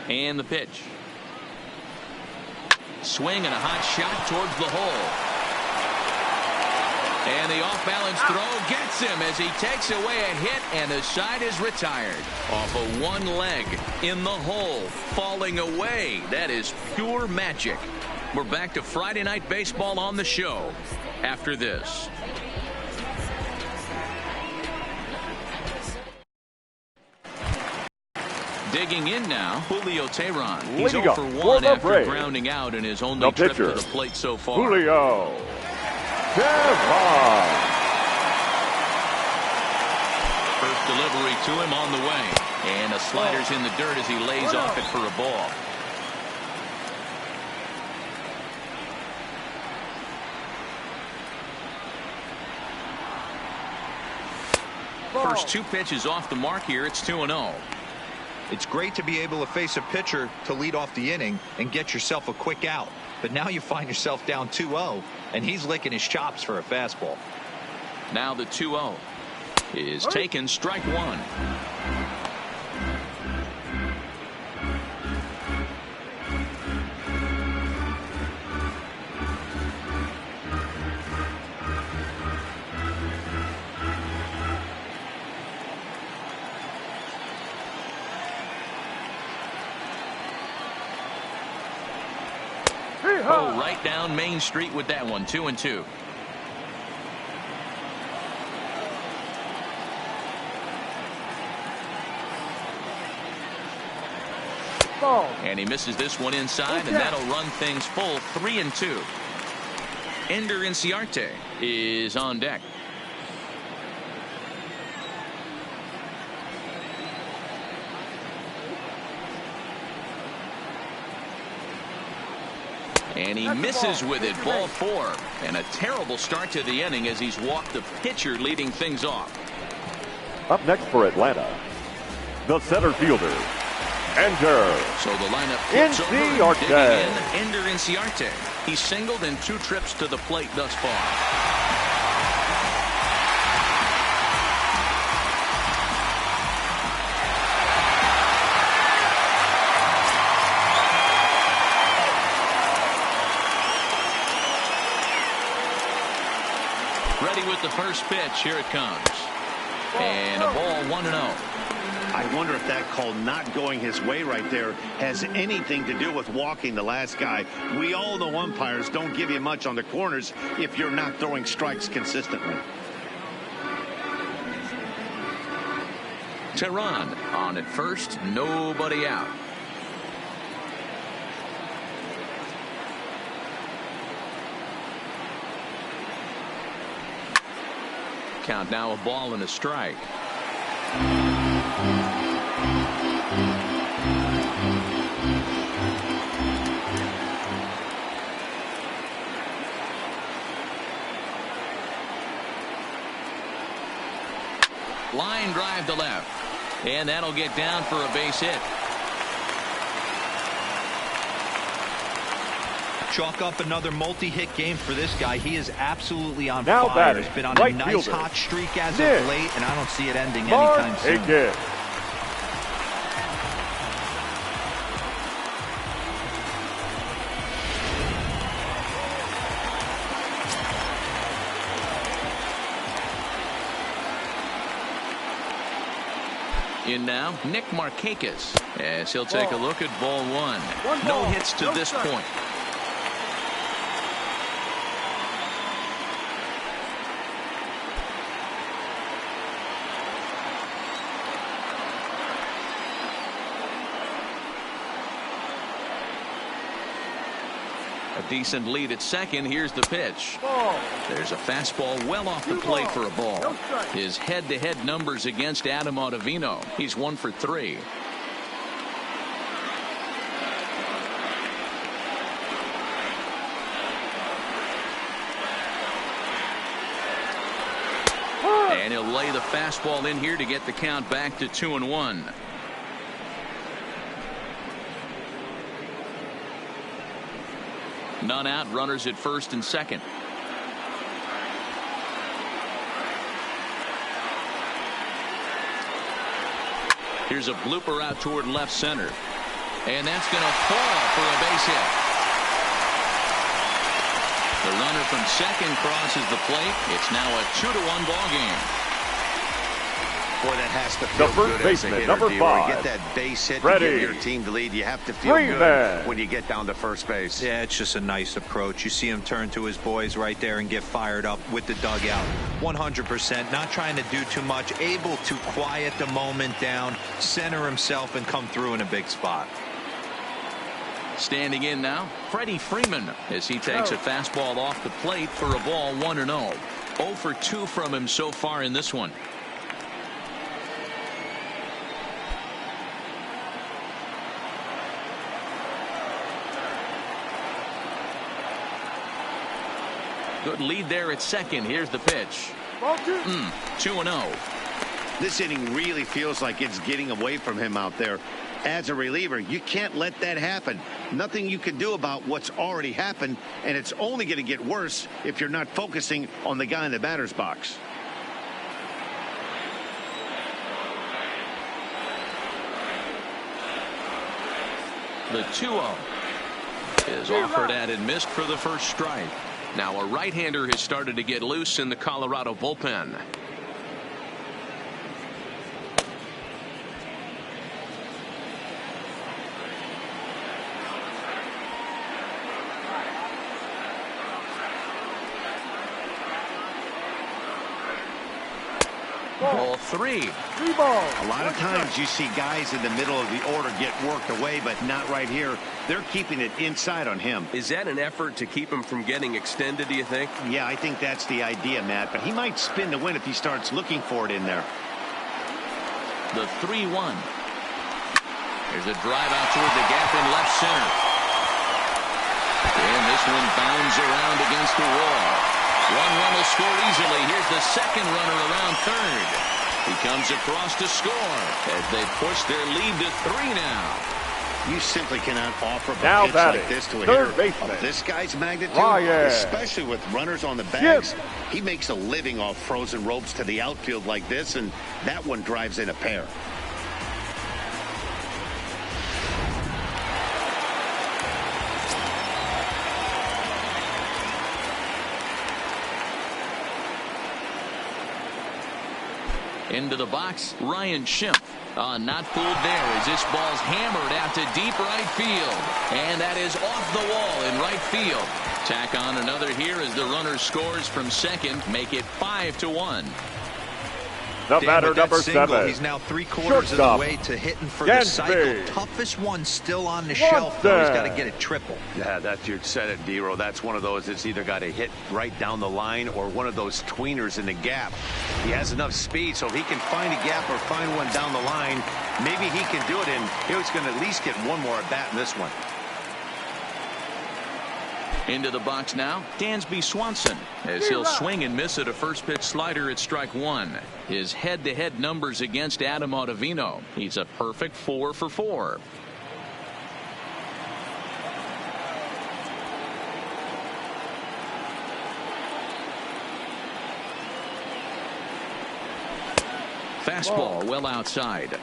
And the pitch. Swing and a hot shot towards the hole. And the off-balance throw gets him as he takes away a hit, and the side is retired. Off of 1 leg in the hole, falling away. That is pure magic. We're back to Friday Night Baseball on the show after this. Digging in now, Julio Teheran. He's 0 for 1 after grounding out in his only trip to the plate so far. Julio Teheran. First delivery to him on the way. And a slider's in the dirt as he lays off it for a ball. First 2 pitches off the mark here. It's 2-0. It's great to be able to face a pitcher to lead off the inning and get yourself a quick out. But now you find yourself down 2-0, and he's licking his chops for a fastball. Now the 2-0 is taken, strike 1. Oh, right down Main Street with that one. 2-2. And he misses this one inside, and that'll run things full. 3-2. Ender Inciarte is on deck. And he misses with it. Ball 4. And a terrible start to the inning as he's walked the pitcher leading things off. Up next for Atlanta, the center fielder, Ender. So the lineup flips over and Inciarte. digging in, Ender Inciarte. He's singled in 2 trips to the plate thus far. Ready with the first pitch. Here it comes. And a ball 1-0. I wonder if that call not going his way right there has anything to do with walking the last guy. We all know umpires don't give you much on the corners if you're not throwing strikes consistently. Tehran on at first. Nobody out. Count now a ball and a strike. Line drive to left. And that'll get down for a base hit. Chalk up another multi-hit game for this guy. He is absolutely on Now fire. batting, He's been on right a nice fielder, hot streak as Nick of late, and I don't see it ending anytime soon. Markakis. In now, Nick Markakis, as he'll take a look at ball 1. No hits to this point. A decent lead at second. Here's the pitch. There's a fastball well off the plate for a ball. His head-to-head numbers against Adam Ottavino. He's 1 for 3. And he'll lay the fastball in here to get the count back to 2-1. None out, runners at first and second. Here's a blooper out toward left center. And that's going to fall for a base hit. The runner from second crosses the plate. It's now a 2-1 ball game. Boy, that has to feel good as a hitter. Number 5. Get that base hit Ready. to give your team the lead. You have to feel Freeman. good when you get down to first base. Yeah, it's just a nice approach. You see him turn to his boys right there and get fired up with the dugout. 100%, not trying to do too much, able to quiet the moment down, center himself, and come through in a big spot. Standing in now, Freddie Freeman, as he takes a fastball off the plate for a ball 1-0. 0 for 2 from him so far in this one. Good lead there at second. Here's the pitch. 2-0. This inning really feels like it's getting away from him out there. As a reliever, you can't let that happen. Nothing you can do about what's already happened, and it's only going to get worse if you're not focusing on the guy in the batter's box. The 2-0 is offered at and missed for the first strike. Now a right-hander has started to get loose in the Colorado bullpen. Ball 3. A lot of times you see guys in the middle of the order get worked away, but not right here. They're keeping it inside on him. Is that an effort to keep him from getting extended, do you think? Yeah, I think that's the idea, Matt, but he might spin to win if he starts looking for it in there. The 3-1. There's a drive out toward the gap in left center. And this one bounds around against the wall. One run will score easily. Here's the second runner around third. He comes across to score as they push their lead to 3 now. You simply cannot offer a pitch like this to a hitter of this guy's magnitude, especially with runners on the bags. He makes a living off frozen ropes to the outfield like this, and that one drives in a pair. Into the box, Ryan Schimpf. Not fooled there as this ball's hammered out to deep right field. And that is off the wall in right field. Tack on another here as the runner scores from second. Make it 5-1. The batter, number 7. He's now 3/4 of the way to hitting for the cycle. Toughest one still on the shelf, though. He's got to get it triple. Yeah, that's, you said it, D-Row. That's one of those that's either got to hit right down the line or one of those tweeners in the gap. He has enough speed, so if he can find a gap or find one down the line, maybe he can do it, and he's going to at least get one more at bat in this one. Into the box now, Dansby Swanson, as he'll swing and miss at a first pitch slider at strike 1. His head-to-head numbers against Adam Ottavino. He's a perfect 4 for 4. Fastball well outside.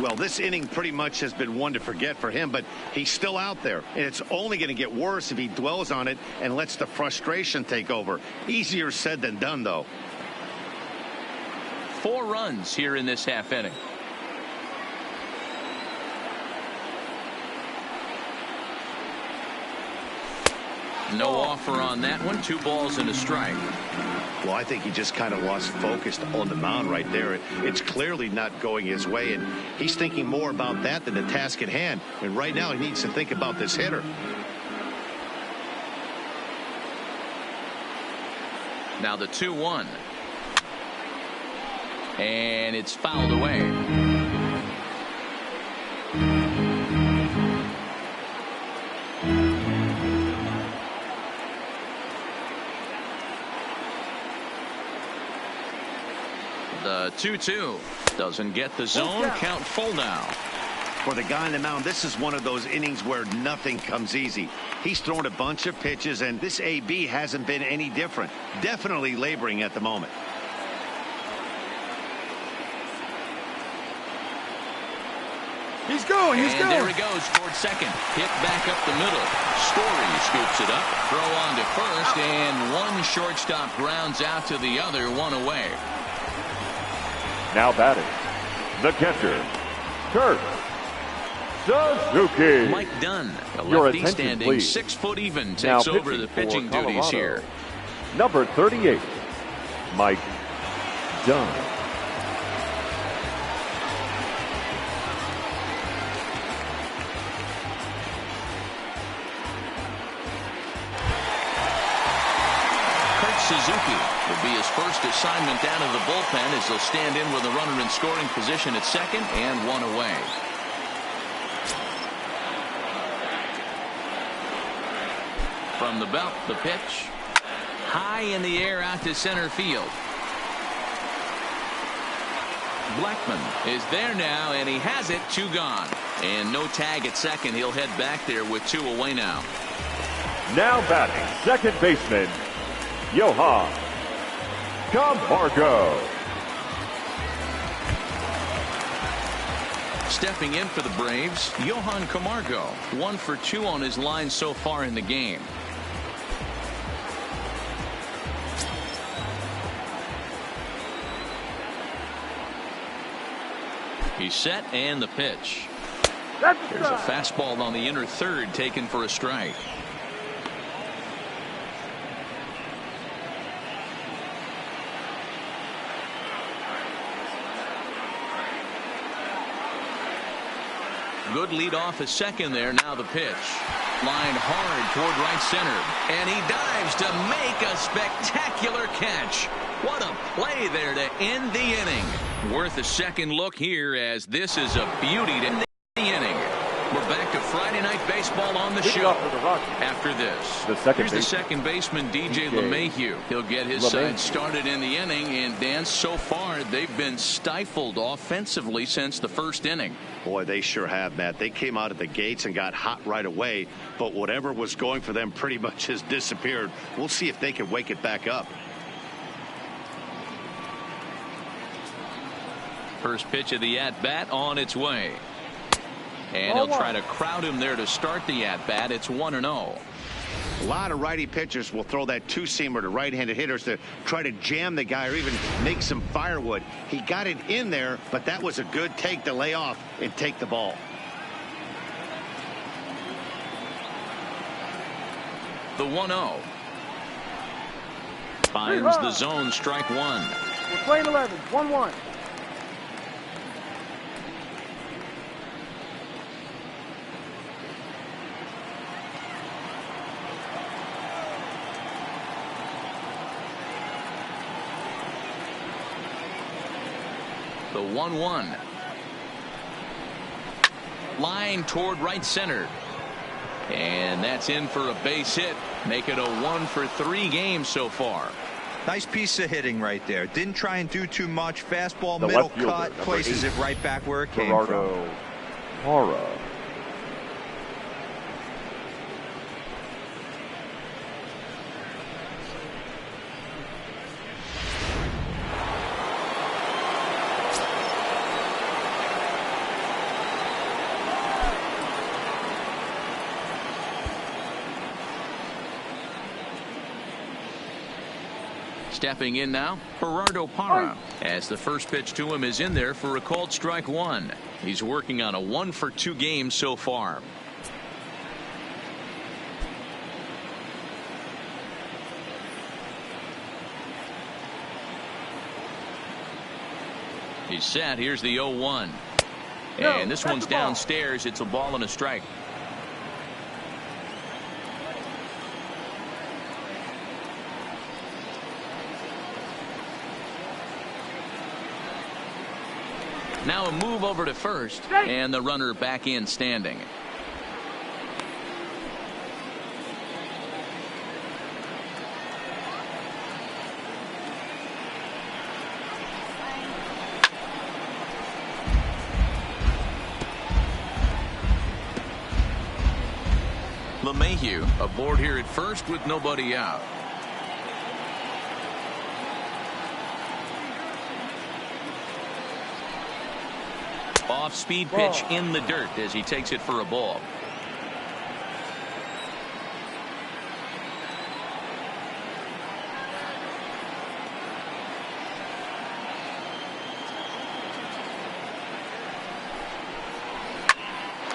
Well, this inning pretty much has been one to forget for him, but he's still out there, and it's only going to get worse if he dwells on it and lets the frustration take over. Easier said than done, though. 4 runs here in this half inning. No offer on that one. 2 balls and a strike. Well, I think he just kind of lost focus on the mound right there. It's clearly not going his way, and he's thinking more about that than the task at hand. And right now he needs to think about this hitter. Now the 2-1. And it's fouled away. The 2-2 doesn't get the zone. Count full now. For the guy on the mound, this is one of those innings where nothing comes easy. He's thrown a bunch of pitches, and this AB hasn't been any different. Definitely laboring at the moment. He's going. And there he goes towards second. Hit back up the middle. Story scoops it up. Throw on to first, and one shortstop grounds out to the other, 1 away. Now batting, the catcher, Kurt Suzuki. Mike Dunn, a lefty standing 6 foot even, takes over the pitching duties here. Number 38, Mike Dunn. Suzuki will be his first assignment down in the bullpen as he'll stand in with a runner in scoring position at second and 1 away. From the belt, the pitch. High in the air out to center field. Blackman is there now, and he has it. 2 gone. And no tag at second. He'll head back there with 2 away now. Now batting, second baseman, Johan Camargo. Stepping in for the Braves, Johan Camargo, 1 for 2 on his line so far in the game. He's set, and the pitch. There's a fastball on the inner third taken for a strike. Good lead off a second there. Now the pitch. Lined hard toward right center. And he dives to make a spectacular catch. What a play there to end the inning. Worth a second look here, as this is a beauty to end the inning. We're back to Friday Night Baseball on the show. After this, here's the second baseman, DJ LeMahieu. He'll get his side started in the inning, and Dan, so far they've been stifled offensively since the first inning. Boy, they sure have, Matt. They came out of the gates and got hot right away, but whatever was going for them pretty much has disappeared. We'll see if they can wake it back up. First pitch of the at-bat on its way. And he'll try to crowd him there to start the at-bat. It's 1-0. A lot of righty pitchers will throw that two-seamer to right-handed hitters to try to jam the guy or even make some firewood. He got it in there, but that was a good take to lay off and take the ball. The 1-0. Finds the zone, strike one. We're playing 11, 1-1. The 1-1. Line toward right center. And that's in for a base hit. Make it a 1-for-3 game so far. Nice piece of hitting right there. Didn't try and do too much. Fastball, middle cut, places it right back where it came from. Para. Stepping in now, Gerardo Parra, as the first pitch to him is in there for a called strike one. He's working on a 1-for-2 game so far. He's set. Here's the 0-1. And this one's downstairs. It's a ball and a strike. Now a move over to first, and the runner back in standing. LeMahieu aboard here at first with nobody out. Off-speed pitch in the dirt as he takes it for a ball.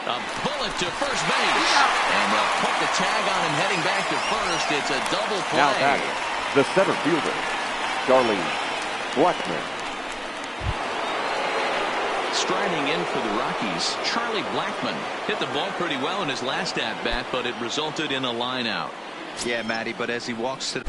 A bullet to first base. And they'll put the tag on him heading back to first. It's a double play. Now back, the center fielder, Charlie Blackmon. Striding in for the Rockies, Charlie Blackmon hit the ball pretty well in his last at-bat, but it resulted in a line out. Yeah, Matty, but as he walks to the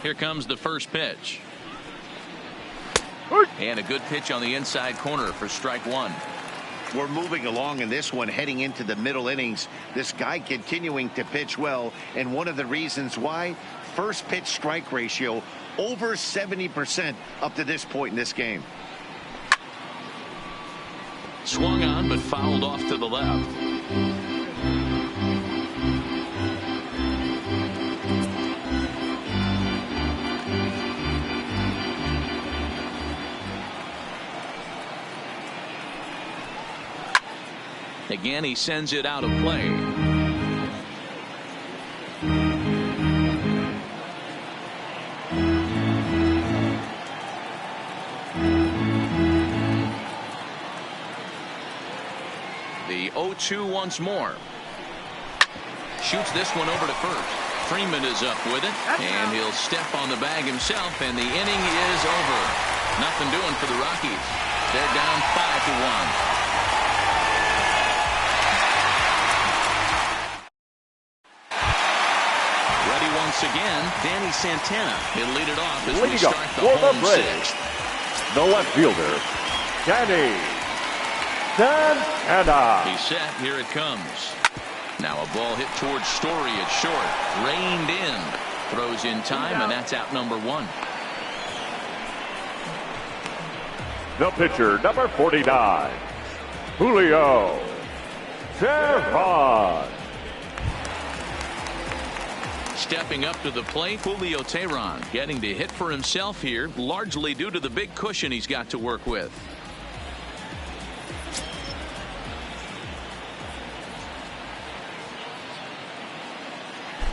Here comes the first pitch. And a good pitch on the inside corner for strike one. We're moving along in this one, heading into the middle innings. This guy continuing to pitch well, and one of the reasons why, first pitch strike ratio over 70% up to this point in this game. Swung on but fouled off to the left. Again, he sends it out of play. The 0-2 once more. Shoots this one over to first. Freeman is up with it, and he'll step on the bag himself, and the inning is over. Nothing doing for the Rockies. They're down 5-1. Once again, Danny Santana. He'll lead it off as we start the home sixth. The left fielder, Danny Santana. He's set. Here it comes. Now a ball hit towards Story at short. Reined in. Throws in time, and that's out number one. The pitcher, number 49, Julio Teheran. Stepping up to the plate, Julio Teheran getting to hit for himself here, largely due to the big cushion he's got to work with.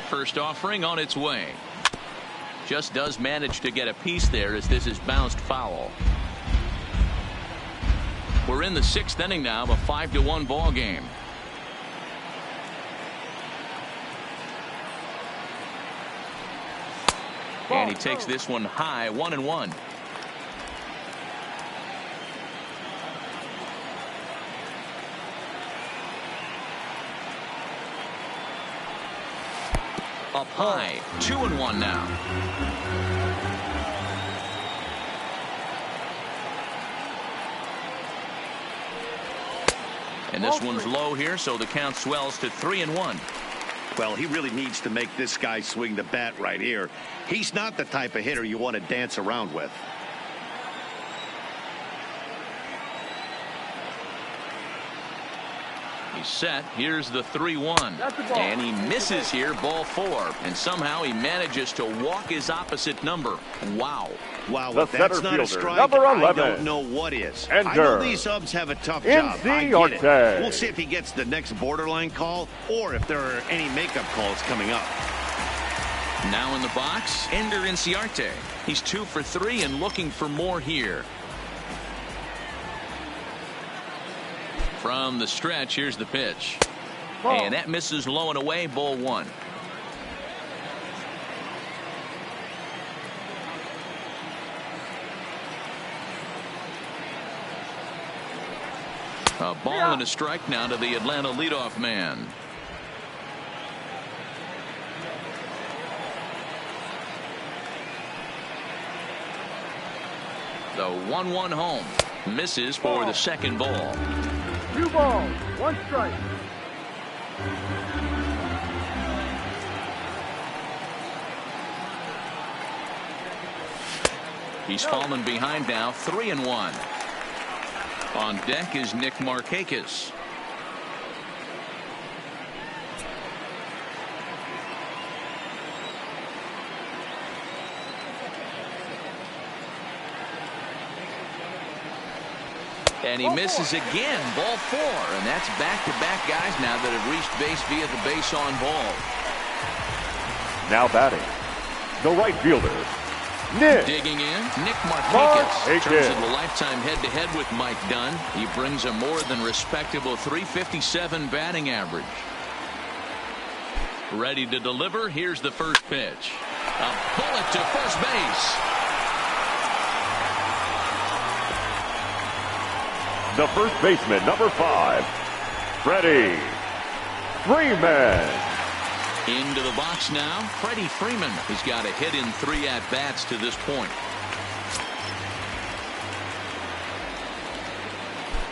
First offering on its way. Just does manage to get a piece there as this is bounced foul. We're in the sixth inning now of a 5-1 ball game. And he takes this one high, 1-1. Up high, 2-1 now. And this one's low here, so the count swells to 3-1. Well, he really needs to make this guy swing the bat right here. He's not the type of hitter you want to dance around with. He's set. Here's the 3-1. And he misses here, ball four. And somehow he manages to walk his opposite number. Wow. Wow, the if that's not a strike, number 11. I don't know what is. I know these subs have a tough job. I get it. We'll see if he gets the next borderline call or if there are any makeup calls coming up. Now in the box, Ender Inciarte. He's 2 for 3 and looking for more here. From the stretch, here's the pitch. And that misses low and away, ball one. A ball and a strike now to the Atlanta leadoff man. The 1-1 home. Misses for the second ball. 2 balls, 1 strike. He's fallen behind now, 3-1. On deck is Nick Markakis. And he misses again, ball 4, and that's back-to-back guys now that have reached base via the base on ball. Now batting, the right fielder, Nick. Digging in, Nick Markakis turns it a lifetime head-to-head with Mike Dunn. He brings a more than respectable .357 batting average. Ready to deliver. Here's the first pitch. A bullet to first base. The first baseman, number 5, Freddie Freeman. Into the box now, Freddie Freeman has got a hit in 3 at-bats to this point.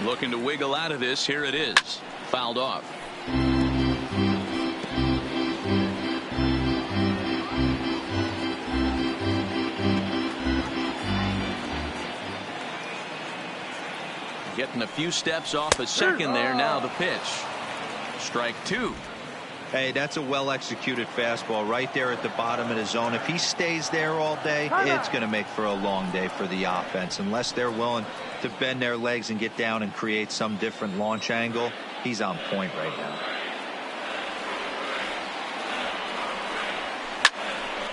Looking to wiggle out of this. Here it is. Fouled off. Getting a few steps off a second there. Now the pitch. Strike 2. Hey, that's a well-executed fastball right there at the bottom of the zone. If he stays there all day, it's going to make for a long day for the offense. Unless they're willing to bend their legs and get down and create some different launch angle, he's on point right now.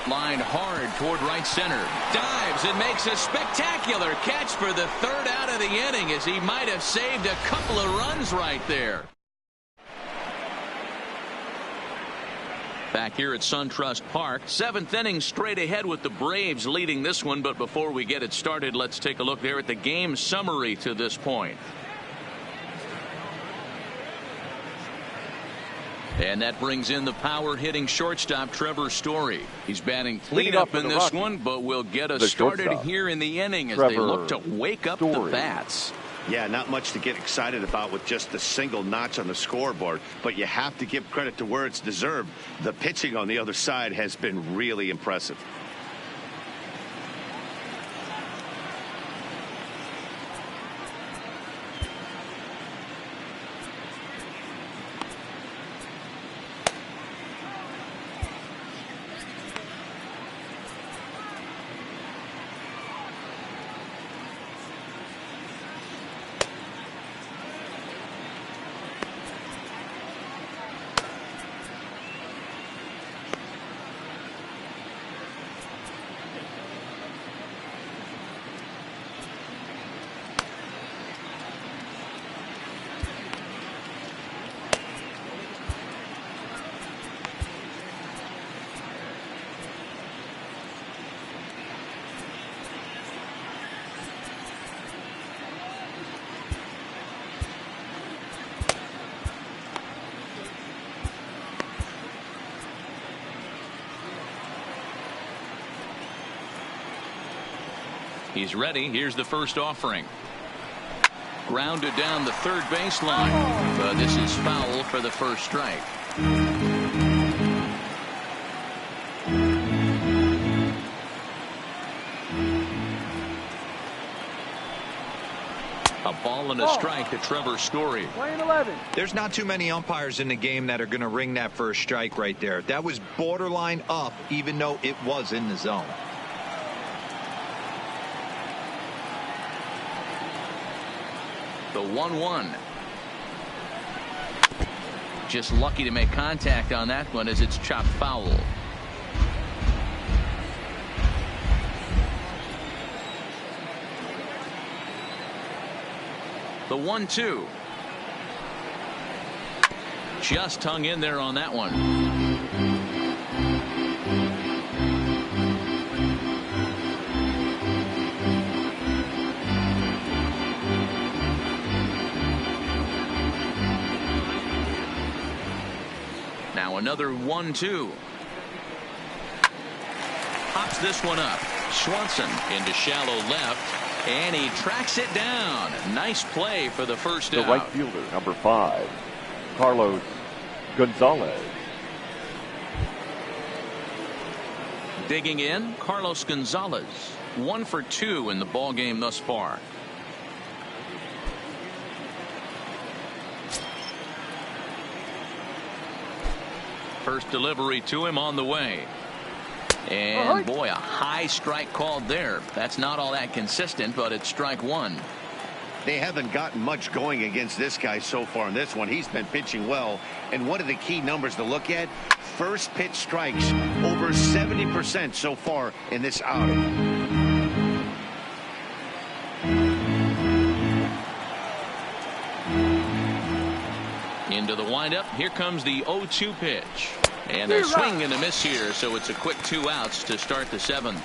Lined hard toward right center. Dives and makes a spectacular catch for the 3rd out of the inning, as he might have saved a couple of runs right there. Back here at SunTrust Park, 7th inning straight ahead with the Braves leading this one. But before we get it started, let's take a look there at the game summary to this point. And that brings in the power-hitting shortstop, Trevor Story. He's batting cleanup in this one, but will get us started here in the inning as they look to wake up the bats. Yeah, not much to get excited about with just the single notch on the scoreboard, but you have to give credit to where it's deserved. The pitching on the other side has been really impressive. He's ready. Here's the first offering. Grounded down the 3rd baseline. But this is foul for the first strike. A ball and a strike to Trevor Story. Playing 11. There's not too many umpires in the game that are going to ring that first strike right there. That was borderline up, even though it was in the zone. The 1-1. Just lucky to make contact on that one as it's chopped foul. The 1-2. Just hung in there on that one. Another 1-2. Pops this one up. Swanson into shallow left, and he tracks it down. Nice play for the first out. The right fielder, number 5, Carlos Gonzalez. Digging in, Carlos Gonzalez. 1 for 2 in the ball game thus far. First delivery to him on the way. And boy, a high strike called there. That's not all that consistent, but it's strike 1. They haven't gotten much going against this guy so far in this one. He's been pitching well. And one of the key numbers to look at, first pitch strikes over 70% so far in this outing. Into the windup. Here comes the 0-2 pitch. And a swing and a miss here, so it's a quick 2 outs to start the 7th.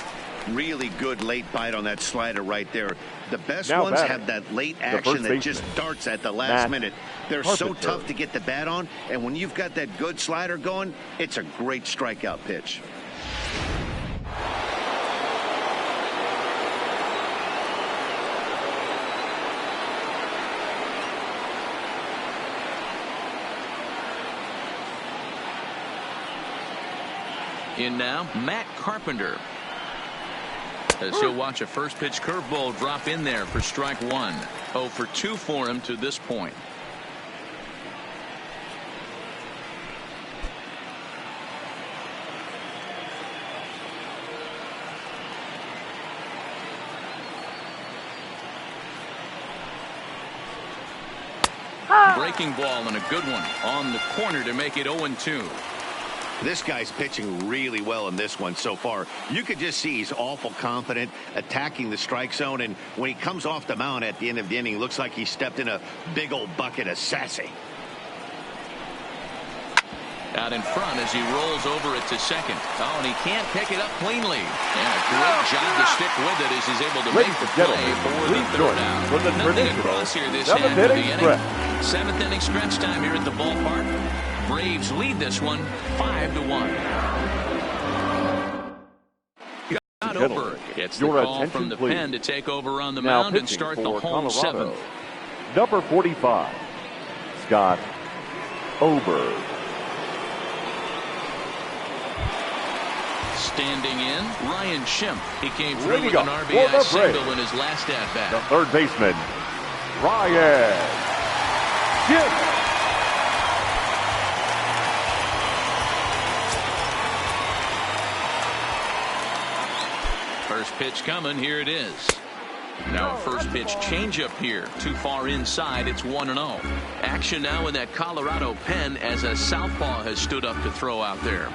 Really good late bite on that slider right there. The best Now ones batting, have that late action that just darts at the last minute. They're so tough to get the bat on, and when you've got that good slider going, it's a great strikeout pitch. In now, Matt Carpenter. As he'll watch a first pitch curveball drop in there for strike one. 0 for 2 for him to this point. Breaking ball and a good one on the corner to make it 0-2. This guy's pitching really well in this one so far. You could just see he's awful confident attacking the strike zone, and when he comes off the mound at the end of the inning, looks like he stepped in a big old bucket of sassy. Out in front as he rolls over it to second. Oh, and he can't pick it up cleanly. And a great job to stick with it as he's able to make the play for the third out. Nothing across here this half of the inning. 7th inning stretch time here at the ballpark. Braves lead this one 5-1. Scott Oberg gets the call from the pen to take over on the mound and start the home 7th. Number 45, Scott Oberg. Standing in, Ryan Schimpf. He came through with an RBI single in his last at-bat. The third baseman, Ryan Schimpf. First pitch coming, here it is. Now a first pitch changeup here. Too far inside, it's 1-0. Action now in that Colorado pen as a southpaw has stood up to throw out there.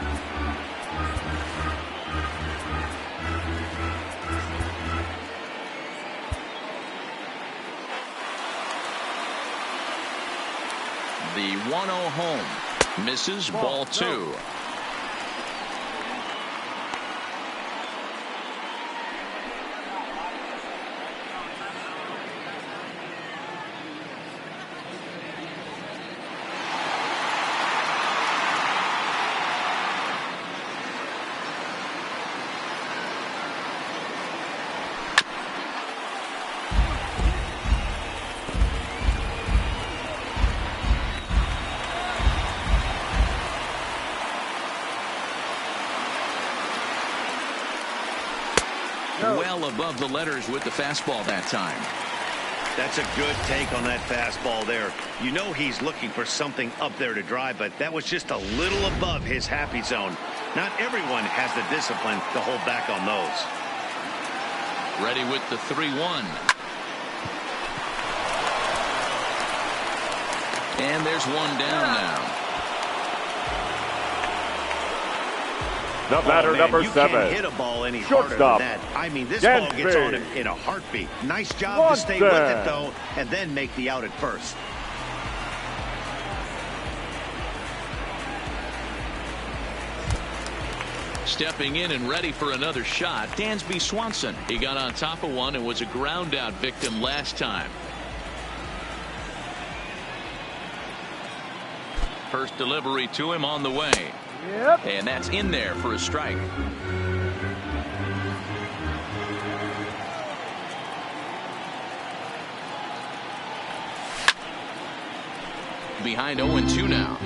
The 1-0 home. Misses, ball 2. Well above the letters with the fastball that time. That's a good take on that fastball there. You know he's looking for something up there to drive, but that was just a little above his happy zone. Not everyone has the discipline to hold back on those. Ready with the 3-1. And there's one down now. The batter, number 7. You can't hit a ball any harder than that. I mean, this ball gets on him in a heartbeat. Nice job to stay with it, though, and then make the out at first. Stepping in and ready for another shot, Dansby Swanson. He got on top of one and was a ground out victim last time. First delivery to him on the way. Yep. And that's in there for a strike. Behind 0-2 now.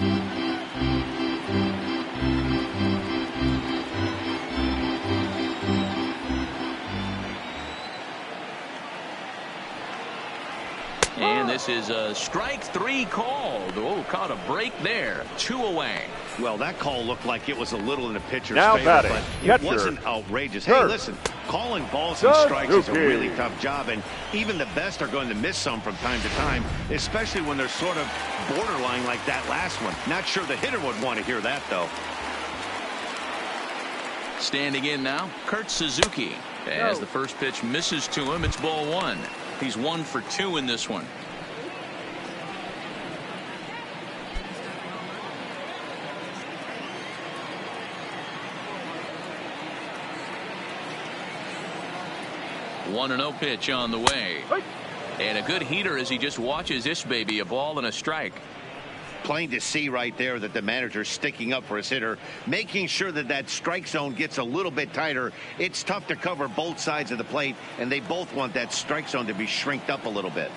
And this is a strike 3 called. Oh, caught a break there. 2 away. Well, that call looked like it was a little in the pitcher's now favor, batting, but it wasn't outrageous. Hey, listen, calling balls and strikes is a really tough job, and even the best are going to miss some from time to time, especially when they're sort of borderline like that last one. Not sure the hitter would want to hear that, though. Standing in now, Kurt Suzuki. As the first pitch misses to him, it's ball 1. He's 1 for 2 in this one. 1-0 pitch on the way. And a good heater as he just watches this baby, a ball and a strike. Plain to see right there that the manager's sticking up for his hitter, making sure that that strike zone gets a little bit tighter. It's tough to cover both sides of the plate, and they both want that strike zone to be shrinked up a little bit.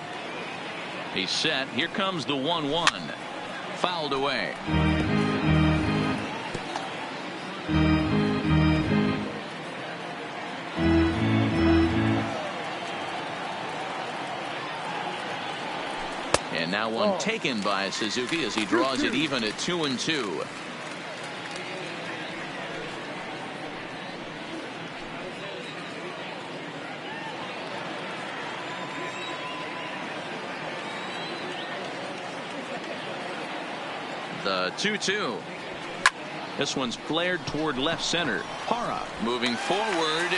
He's set. Here comes the 1-1. Fouled away. And now one taken by Suzuki as he draws it even at 2-2. The 2-2. This one's flared toward left center. Parra moving forward,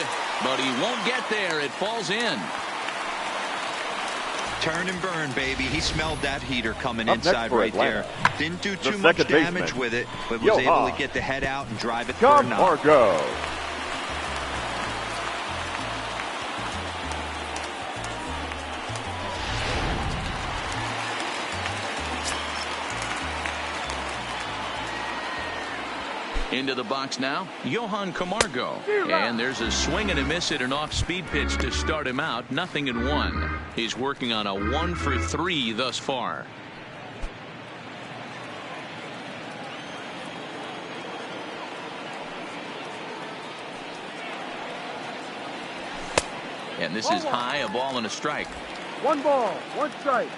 but he won't get there. It falls in. Turn and burn, baby. He smelled that heater coming inside right there. Didn't do too much damage with it, but was able to get the head out and drive it for a knock. Into the box now, Johan Camargo. And there's a swing and a miss at an off-speed pitch to start him out. 0-1. He's working on a 1-for-3 thus far. And this is high, a ball and a strike. 1 ball, 1 strike.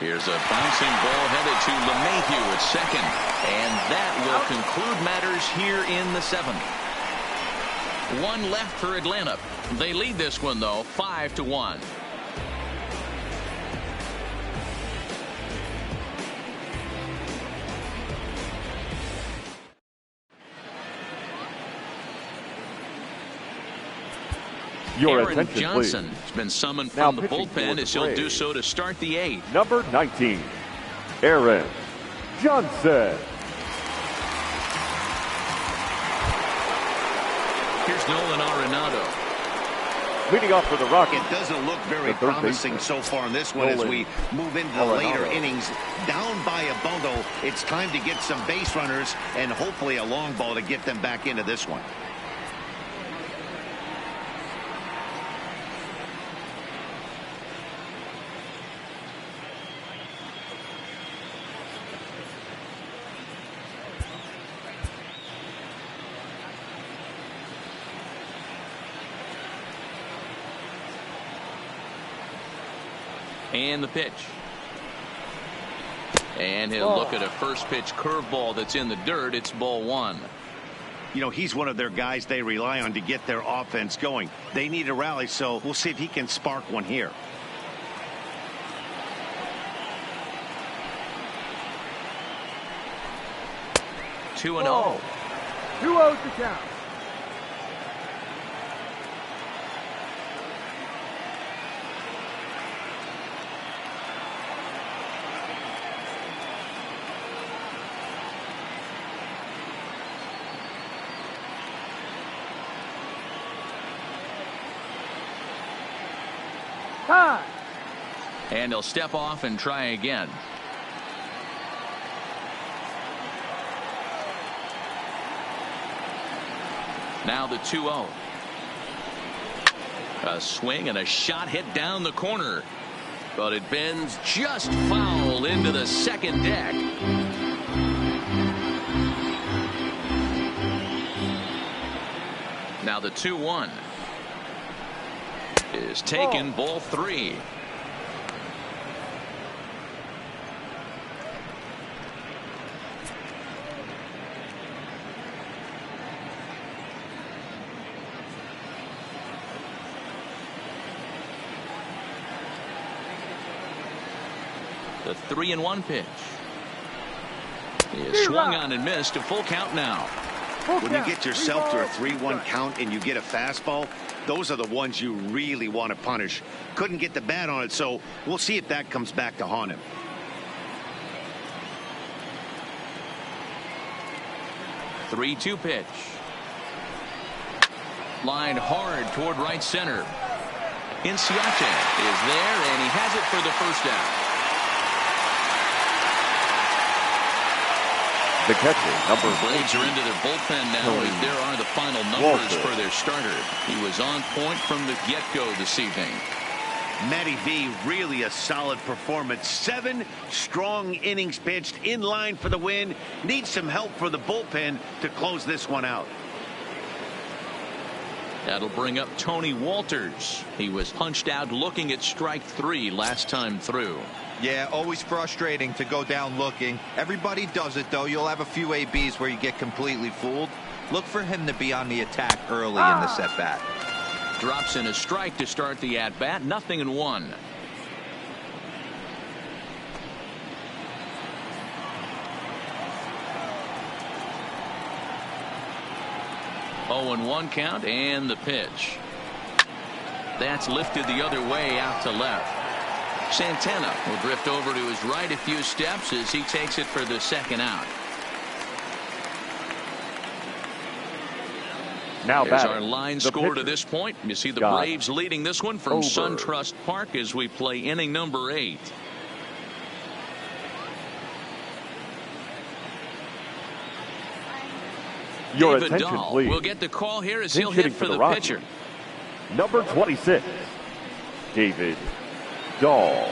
Here's a bouncing ball headed to LeMahieu at second. And that will conclude matters here in the 7th. 1 left for Atlanta. They lead this one, though, 5-1. Aaron Johnson has been summoned from the bullpen as he'll do so to start the 8th. Number 19, Aaron Johnson. Here's Nolan Arenado. Leading off for the Rockies. It doesn't look very promising so far in this one as we move into the later innings. Down by a bundle, it's time to get some base runners and hopefully a long ball to get them back into this one. And the pitch. And he'll look at a first pitch curveball that's in the dirt. It's ball 1. You know, he's one of their guys they rely on to get their offense going. They need a rally, so we'll see if he can spark one here. Two 2-0. 2-0 to count. And he'll step off and try again. Now the 2-0. A swing and a shot hit down the corner, but it bends just foul into the second deck. Now the 2-1 is taken, ball 3. The 3-1 pitch. He is swung on and missed. A full count now. When you get yourself to a 3-1 count and you get a fastball, those are the ones you really want to punish. Couldn't get the bat on it, so we'll see if that comes back to haunt him. Three-two pitch. Line hard toward right center. Inciarte is there, and he has it for the first out. The catcher, number Braves are into their bullpen now as there are the final numbers for their starter. He was on point from the get-go this evening. Matty V, really a solid performance. 7 strong innings pitched, in line for the win. Needs some help for the bullpen to close this one out. That'll bring up Tony Walters. He was punched out looking at strike 3 last time through. Yeah, always frustrating to go down looking. Everybody does it, though. You'll have a few ABs where you get completely fooled. Look for him to be on the attack early in the at-bat. Drops in a strike to start the at-bat. 0-1. Oh, and 1 count, and the pitch. That's lifted the other way out to left. Santana will drift over to his right a few steps as he takes it for the second out. Now There's our line score to this point. You see the Braves leading this one from SunTrust Park as we play inning number 8. Your David attention, Dahl please. will get the call here as Pinch he'll hitting hit for the Rockies. pitcher. Number 26, David Dahl.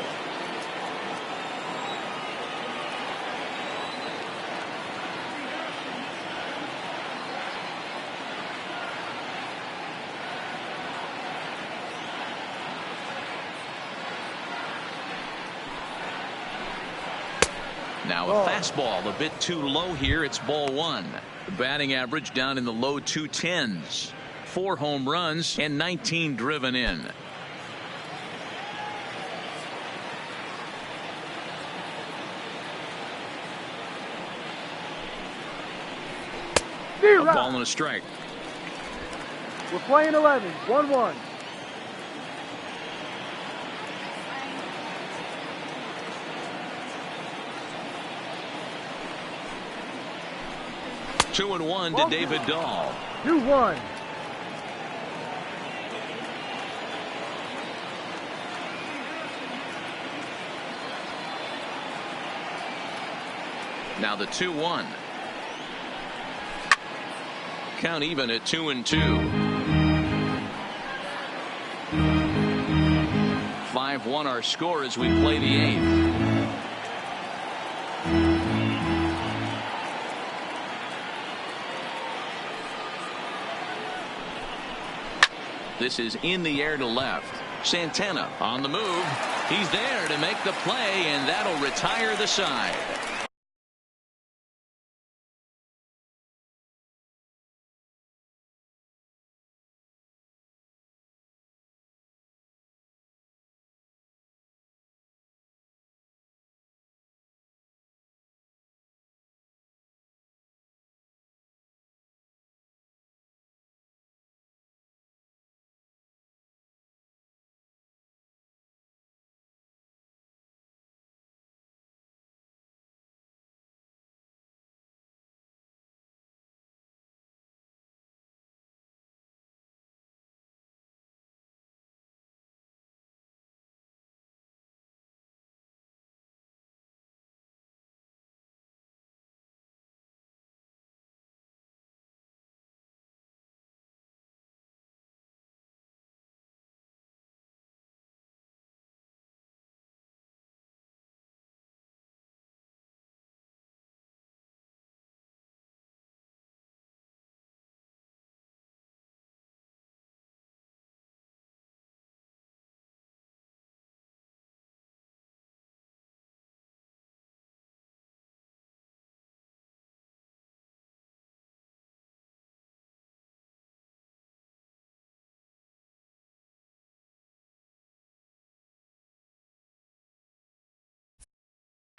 Now a fastball a bit too low here. It's ball 1. The batting average down in the low 210s. 4 home runs and 19 driven in. A ball and a strike. We're playing 11, 1-1. Two and 1 to David Dahl. 2-1. Now the 2-1. Count even at 2-2. 5-1 our score as we play the 8th. This is in the air to left. Santana on the move. He's there to make the play, and that'll retire the side.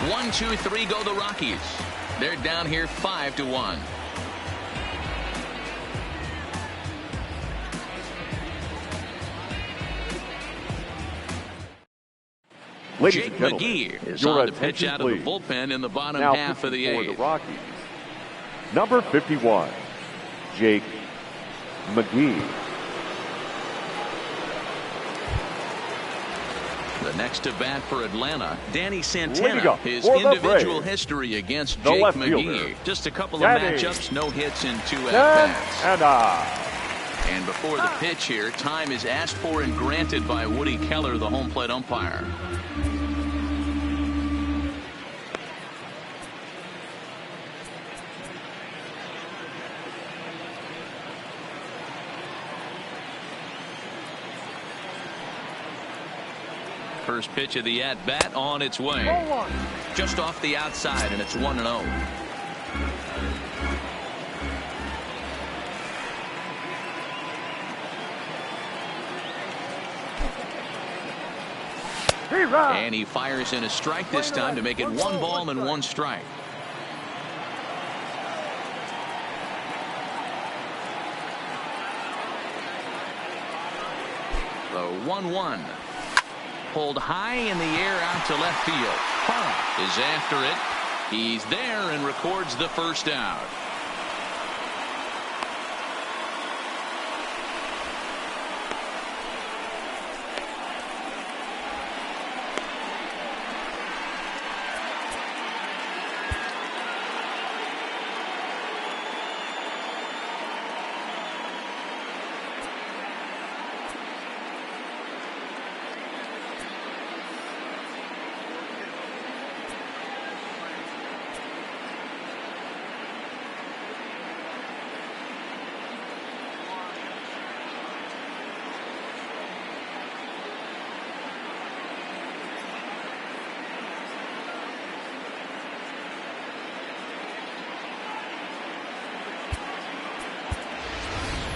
One, two, three, go the Rockies. They're down here 5-1. Ladies Jake and gentlemen, McGee is your on the pitch attention, out of the please. bullpen in the bottom Now half of the pitching for eighth. the Rockies, number 51, Jake McGee. The next to bat for Atlanta, Danny Santana. Up His for the individual Braves, history against the Jake left McGee. fielder, Just a couple of Danny matchups, no hits in 2 at-bats. And before the pitch here, time is asked for and granted by Woody Keller, the home plate umpire. First pitch of the at-bat on its way. Just off the outside, and it's 1-0. And he fires in a strike this time to make it 1 ball and 1 strike. The 1-1. Pulled high in the air out to left field. Parra is after it. He's there and records the first out.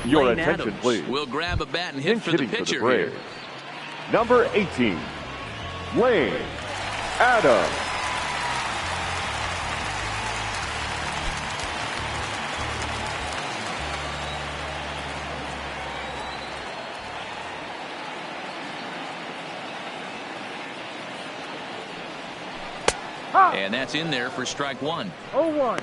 Your Lane attention, Adams please. will grab a bat and hit for the Hitting pitcher for the here. Braves, number 18, Lane Adams. And that's in there for strike 1. 0-1.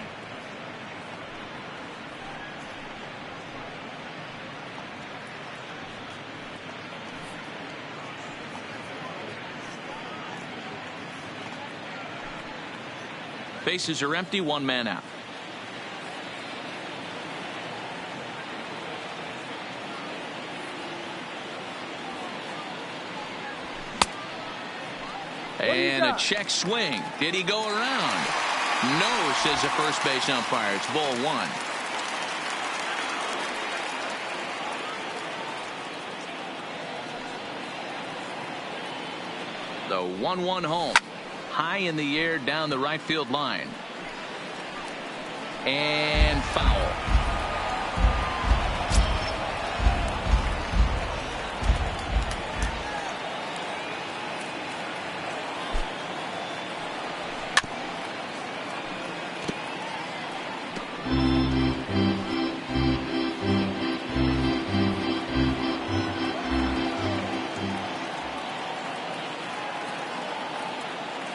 Bases are empty, 1 man out. And a check swing. Did he go around? No, says the first base umpire. It's ball 1. The 1-1 home. High in the air down the right field line. And foul.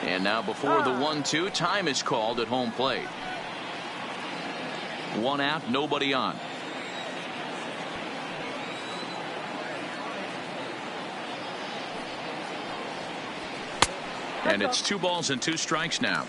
And now before the 1-2, time is called at home plate. 1 out, nobody on. And it's 2 balls and 2 strikes now.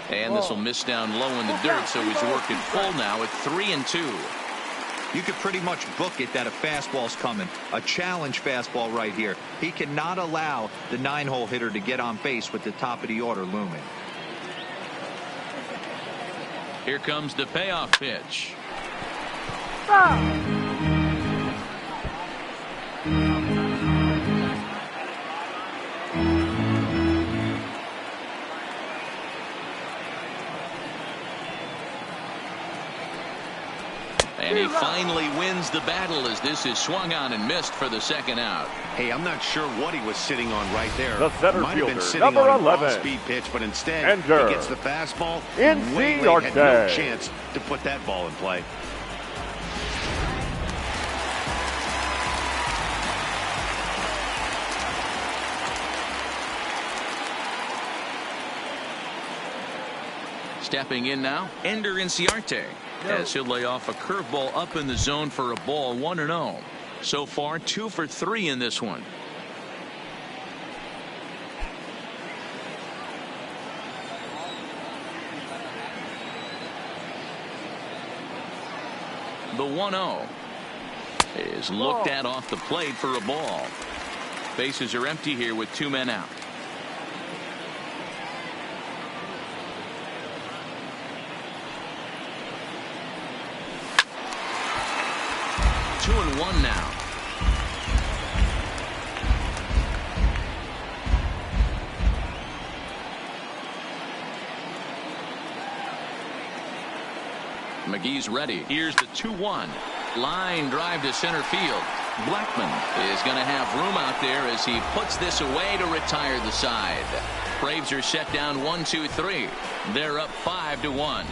And this will miss down low in the dirt, so he's working full now at 3-2. You could pretty much book it that a fastball's coming. A challenge fastball right here. He cannot allow the 9-hole hitter to get on base with the top of the order looming. Here comes the payoff pitch. And he finally wins the battle as this is swung on and missed for the second out. Hey, I'm not sure what he was sitting on right there. The center Might have been fielder, sitting number on 11. an off-speed pitch, but instead Enter. he gets the fastball. NC Way late, had no Arte. chance to put that ball in play. Stepping in now, Ender Inciarte, as he'll lay off a curveball up in the zone for a ball. 1-0. So far 2 for 3 in this one. The 1-0 is looked at off the plate for a ball. Bases are empty here with 2 men out. 2-1 now. McGee's ready. Here's the 2-1. Line drive to center field. Blackman is going to have room out there as he puts this away to retire the side. Braves are set down 1-2-3. They're up 5-1.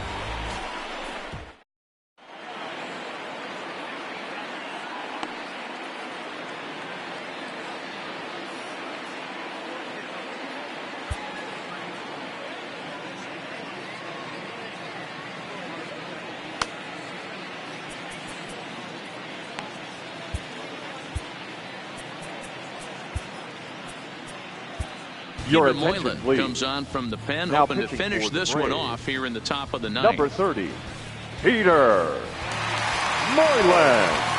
Your Peter attention, Moylan please. comes on from the pen, Now hoping to pitching finish for the this one Braves. off here in the top of the ninth. Number 30, Peter Moylan.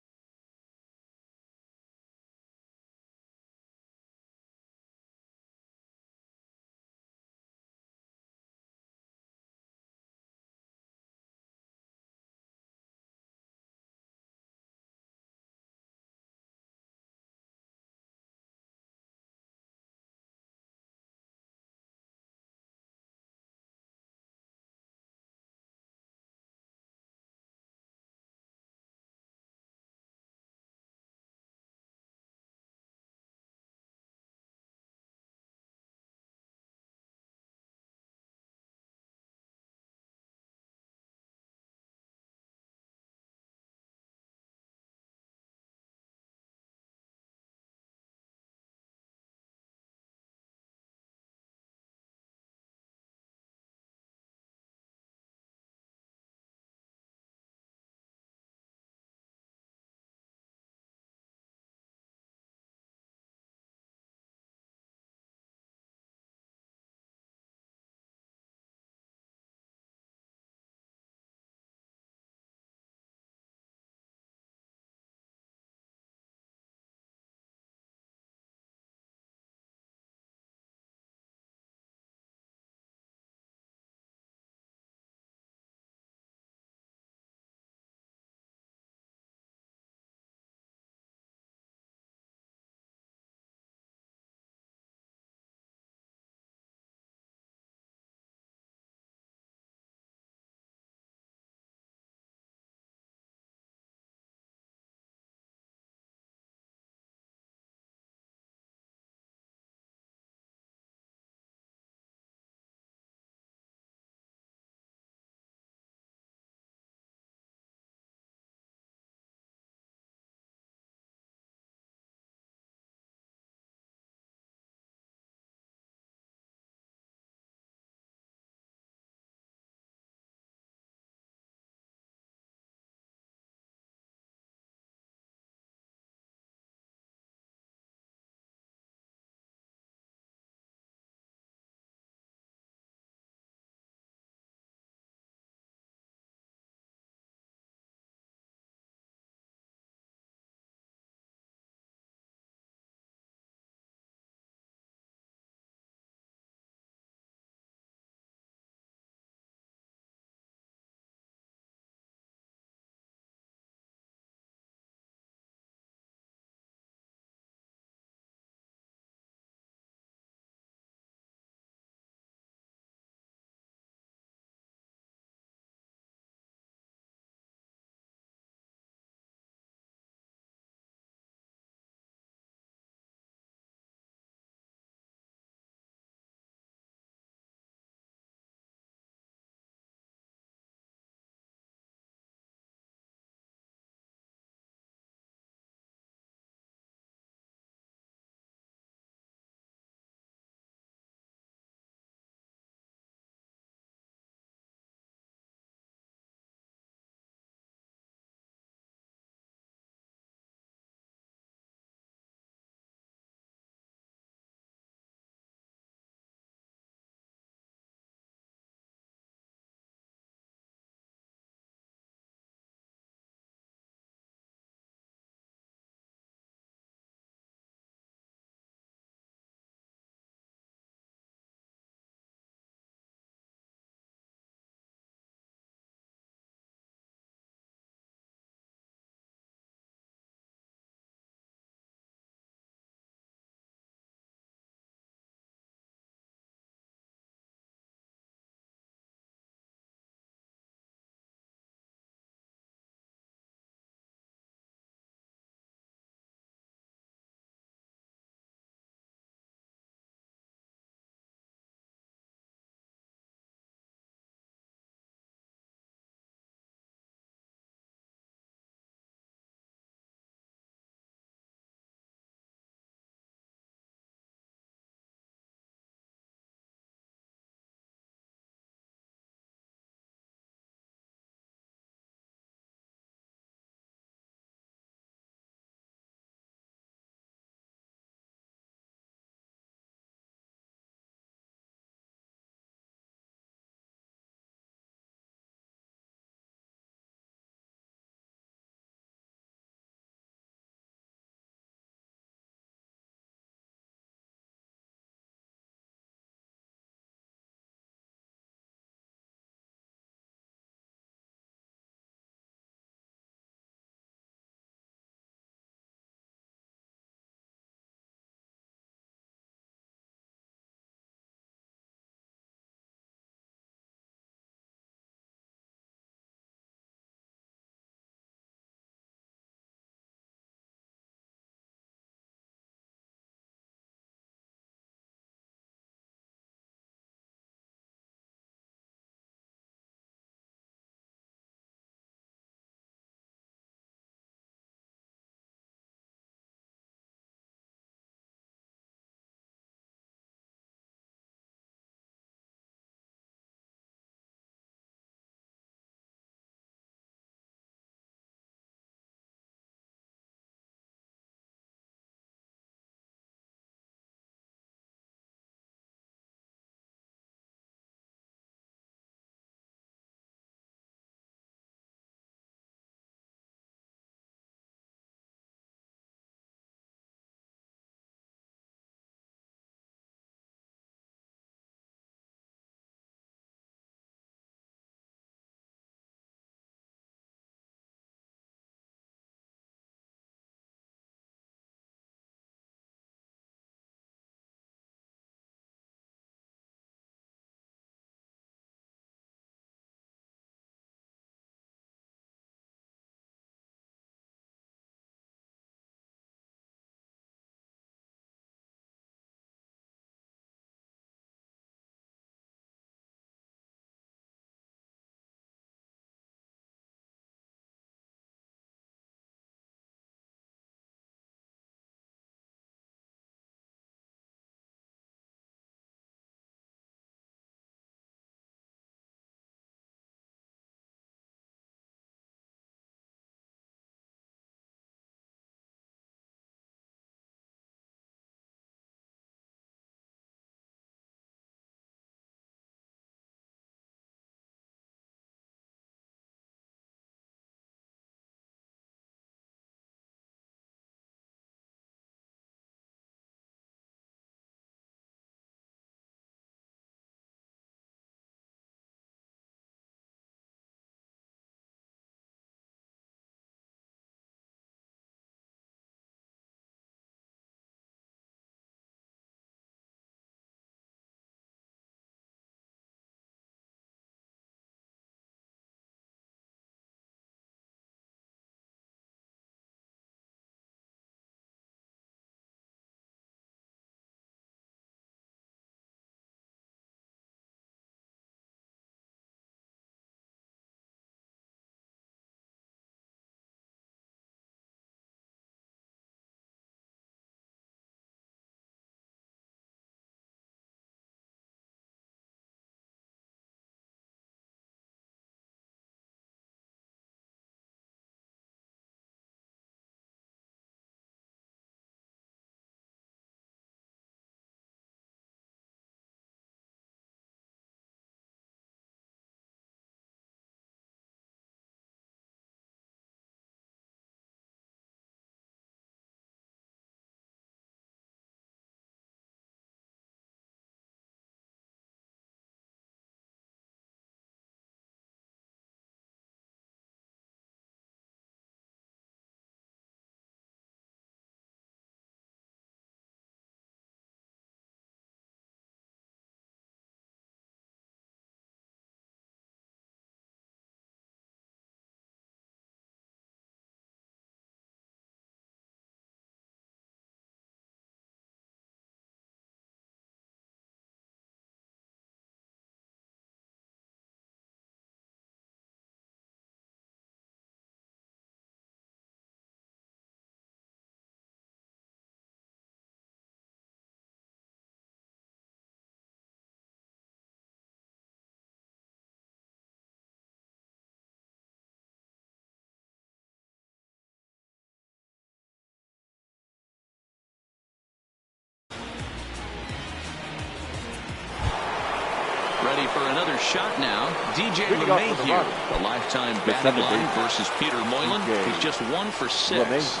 for another shot now. DJ LeMahieu, the lifetime batting line versus Peter Moylan. He's just 1 for 6.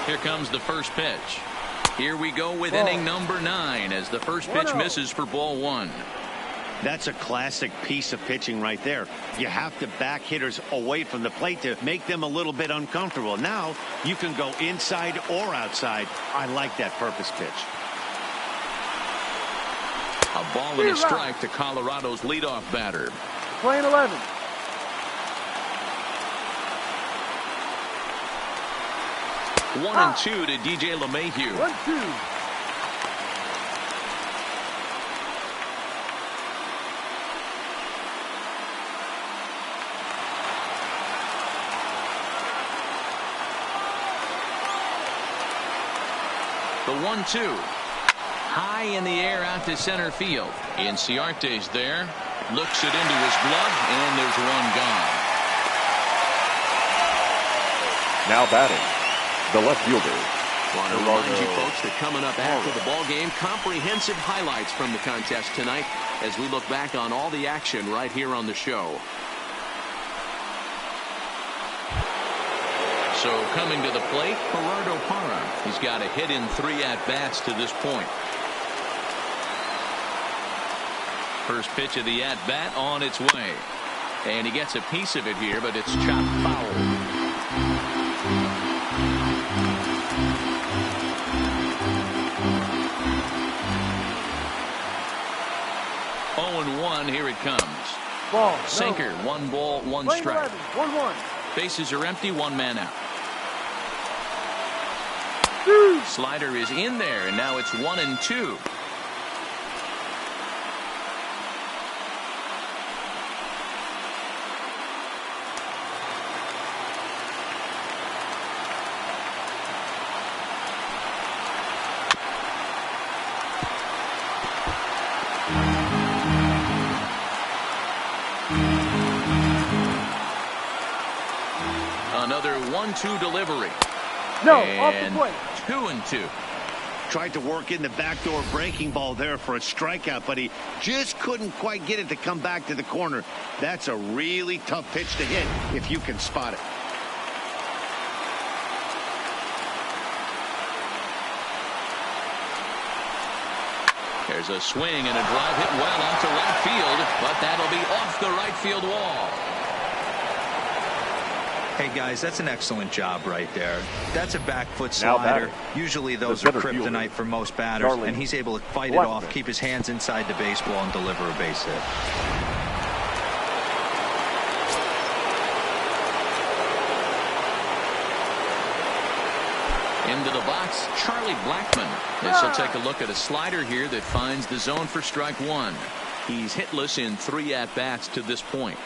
Here comes the first pitch. Here we go with inning number 9 as the first pitch misses for ball 1. That's a classic piece of pitching right there. You have to back hitters away from the plate to make them a little bit uncomfortable. Now you can go inside or outside. I like that purpose pitch. A ball and a strike to Colorado's leadoff batter. Playing 11. One and 2 to DJ LeMahieu. 1-2. The 1-2. High in the air out to center field. Inciarte's there. Looks it into his glove, and there's one gone. Now batting, the left fielder. Want to remind you folks that coming up after the ball game, comprehensive highlights from the contest tonight as we look back on all the action right here on the show. So coming to the plate, Gerardo Parra. He's got a hit in 3 at-bats to this point. First pitch of the at-bat on its way. And he gets a piece of it here, but it's chopped foul. Oh, 0-1, here it comes. Ball. Sinker, 1 ball, 1 strike. 1-1. Bases are empty, 1 man out. Slider is in there, and now it's 1-2. Another 1-2 delivery. No, and off the plate. 2-2. Tried to work in the backdoor breaking ball there for a strikeout, but he just couldn't quite get it to come back to the corner. That's a really tough pitch to hit if you can spot it. There's a swing and a drive hit well onto right field, but that'll be off the right field wall. Hey guys, that's an excellent job right there. That's a back foot slider. Usually those are kryptonite for most batters, and he's able to fight it off, keep his hands inside the baseball, and deliver a base hit. Into the box, Charlie Blackmon. This will take a look at a slider here that finds the zone for strike 1. He's hitless in 3 at-bats to this point.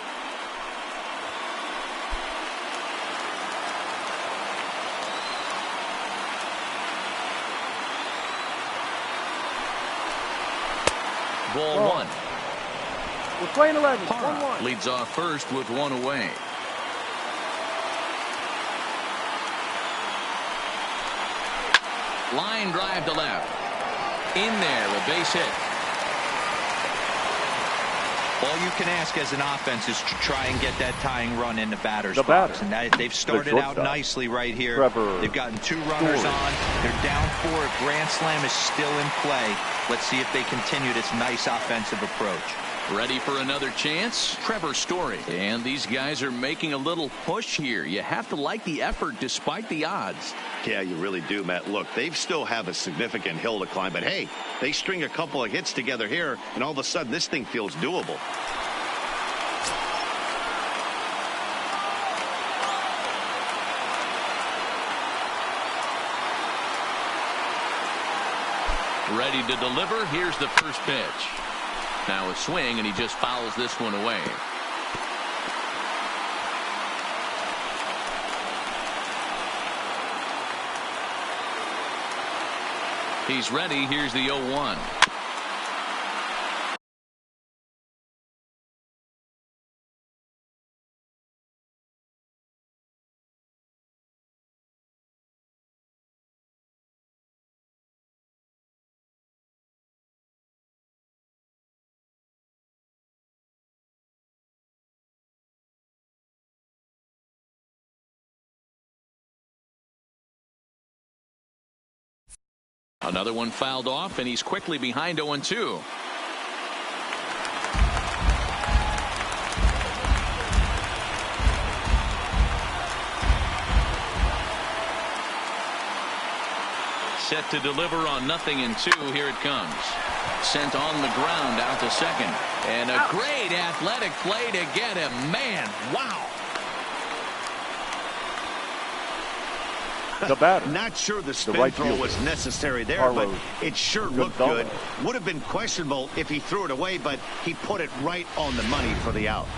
Ball 1. We're playing 11. Parra 1-1. leads off first with 1 away. Line drive to left. In there, a base hit. All you can ask as an offense is to try and get that tying run in the batter's box. And they've started out nicely right here. They've gotten 2 runners on. They're down 4. A grand slam is still in play. Let's see if they continue this nice offensive approach. Ready for another chance? Trevor Story. And these guys are making a little push here. You have to like the effort despite the odds. Yeah, you really do, Matt. Look, they still have a significant hill to climb, but hey, they string a couple of hits together here, and all of a sudden this thing feels doable. Ready to deliver. Here's the first pitch. Now a swing, and he just fouls this one away. He's ready. Here's the 0-1. Another one fouled off, and he's quickly behind 0-2. Set to deliver on 0-2. Here it comes. Sent on the ground out to second. And a great athletic play to get him. Man, wow. The batter. Not sure the spin right throw fielder, was necessary there, Carlos but it sure looked Gonzalez. good. Would have been questionable if he threw it away, but he put it right on the money for the out.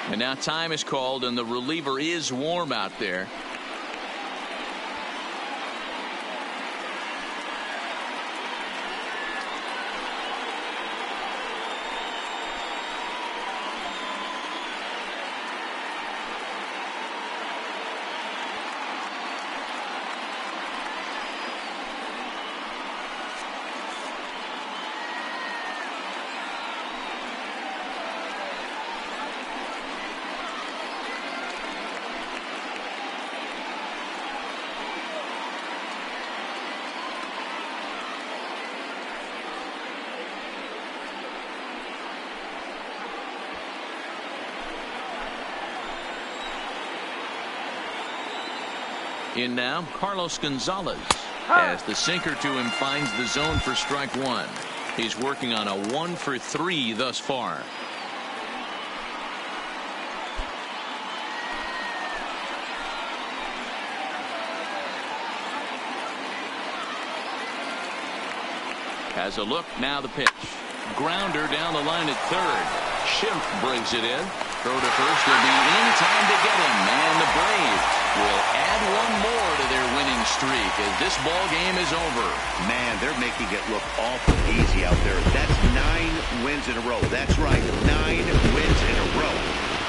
And now time is called, and the reliever is warm out there. In now, Carlos Gonzalez, as the sinker to him finds the zone for strike one. He's working on a 1 for 3 thus far. has a look. Now the pitch. Grounder down the line at third. Schimpf brings it in. Throw to first will be in time to get him. And the Braves will add one more to their winning streak as this ball game is over. Man, they're making it look awful easy out there. That's 9 wins in a row. That's right, 9 wins in a row.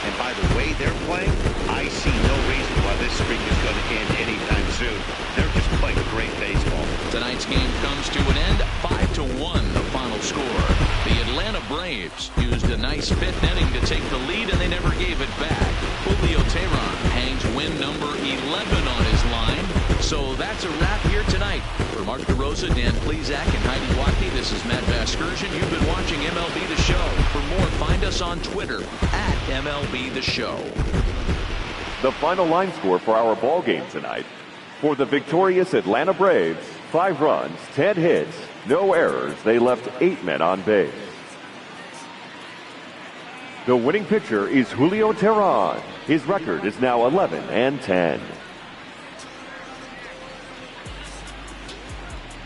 And by the way they're playing, I see no reason why this streak is going to end anytime soon. They're just playing great baseball. Tonight's game comes to an end, 5-1 the final score. The Atlanta Braves used a nice 5th inning to take the lead, and they never gave it back. Julio Teheran hangs win number 11 on his line. So that's a wrap here tonight. For Mark DeRosa, Dan Plezak, and Heidi Watney, this is Matt Vasgersian. You've been watching MLB The Show. For more, find us on Twitter at MLB The Show. The final line score for our ball game tonight. For the victorious Atlanta Braves, 5 runs, 10 hits, no errors. They left 8 men on base. The winning pitcher is Julio Teheran. His record is now 11-10.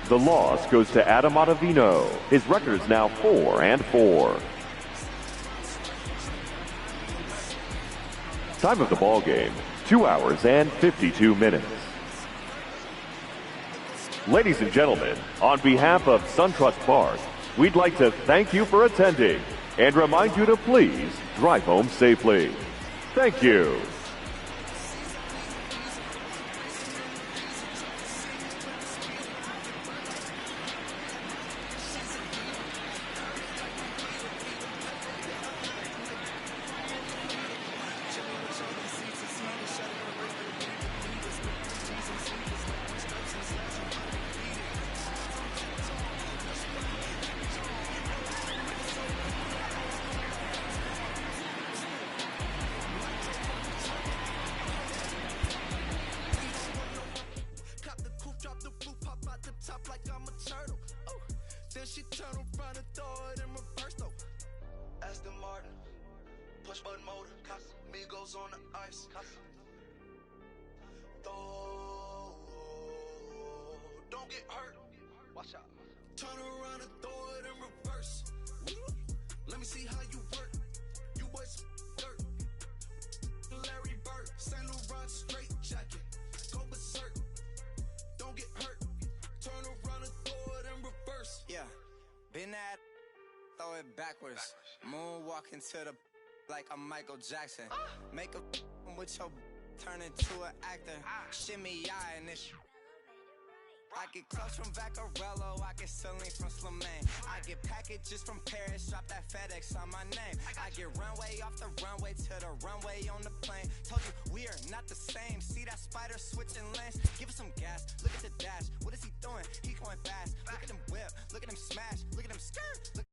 The loss goes to Adam Ottavino. His record is now 4-4. Time of the ball game, 2 hours and 52 minutes. Ladies and gentlemen, on behalf of SunTrust Park, we'd like to thank you for attending and remind you to please drive home safely. Thank you. Then she turn around and throw it in reverse though. Aston Martin, push button motor, Migos on the ice. Throw, don't get hurt. Watch out. Turn around and throw it in reverse. Let me see how you work. You boys dirt. Larry Bird, Saint Laurent straight jacket. Go berserk. Don't get hurt. Turn around and throw it in reverse. Yeah, been at, throw it backwards. Moonwalk into the like I'm Michael Jackson. Make a with your turn into an actor. Shimmy eye and this. I get close from Vaccarello, I get Celine from Slimane. I get packages from Paris, drop that FedEx on my name. I get runway off the runway to the runway on the plane. Told you we are not the same. See that spider switching lanes? Give us some gas, look at the dash. What is he doing? He going fast. Look at him whip, look at him smash, look at him skirt. Look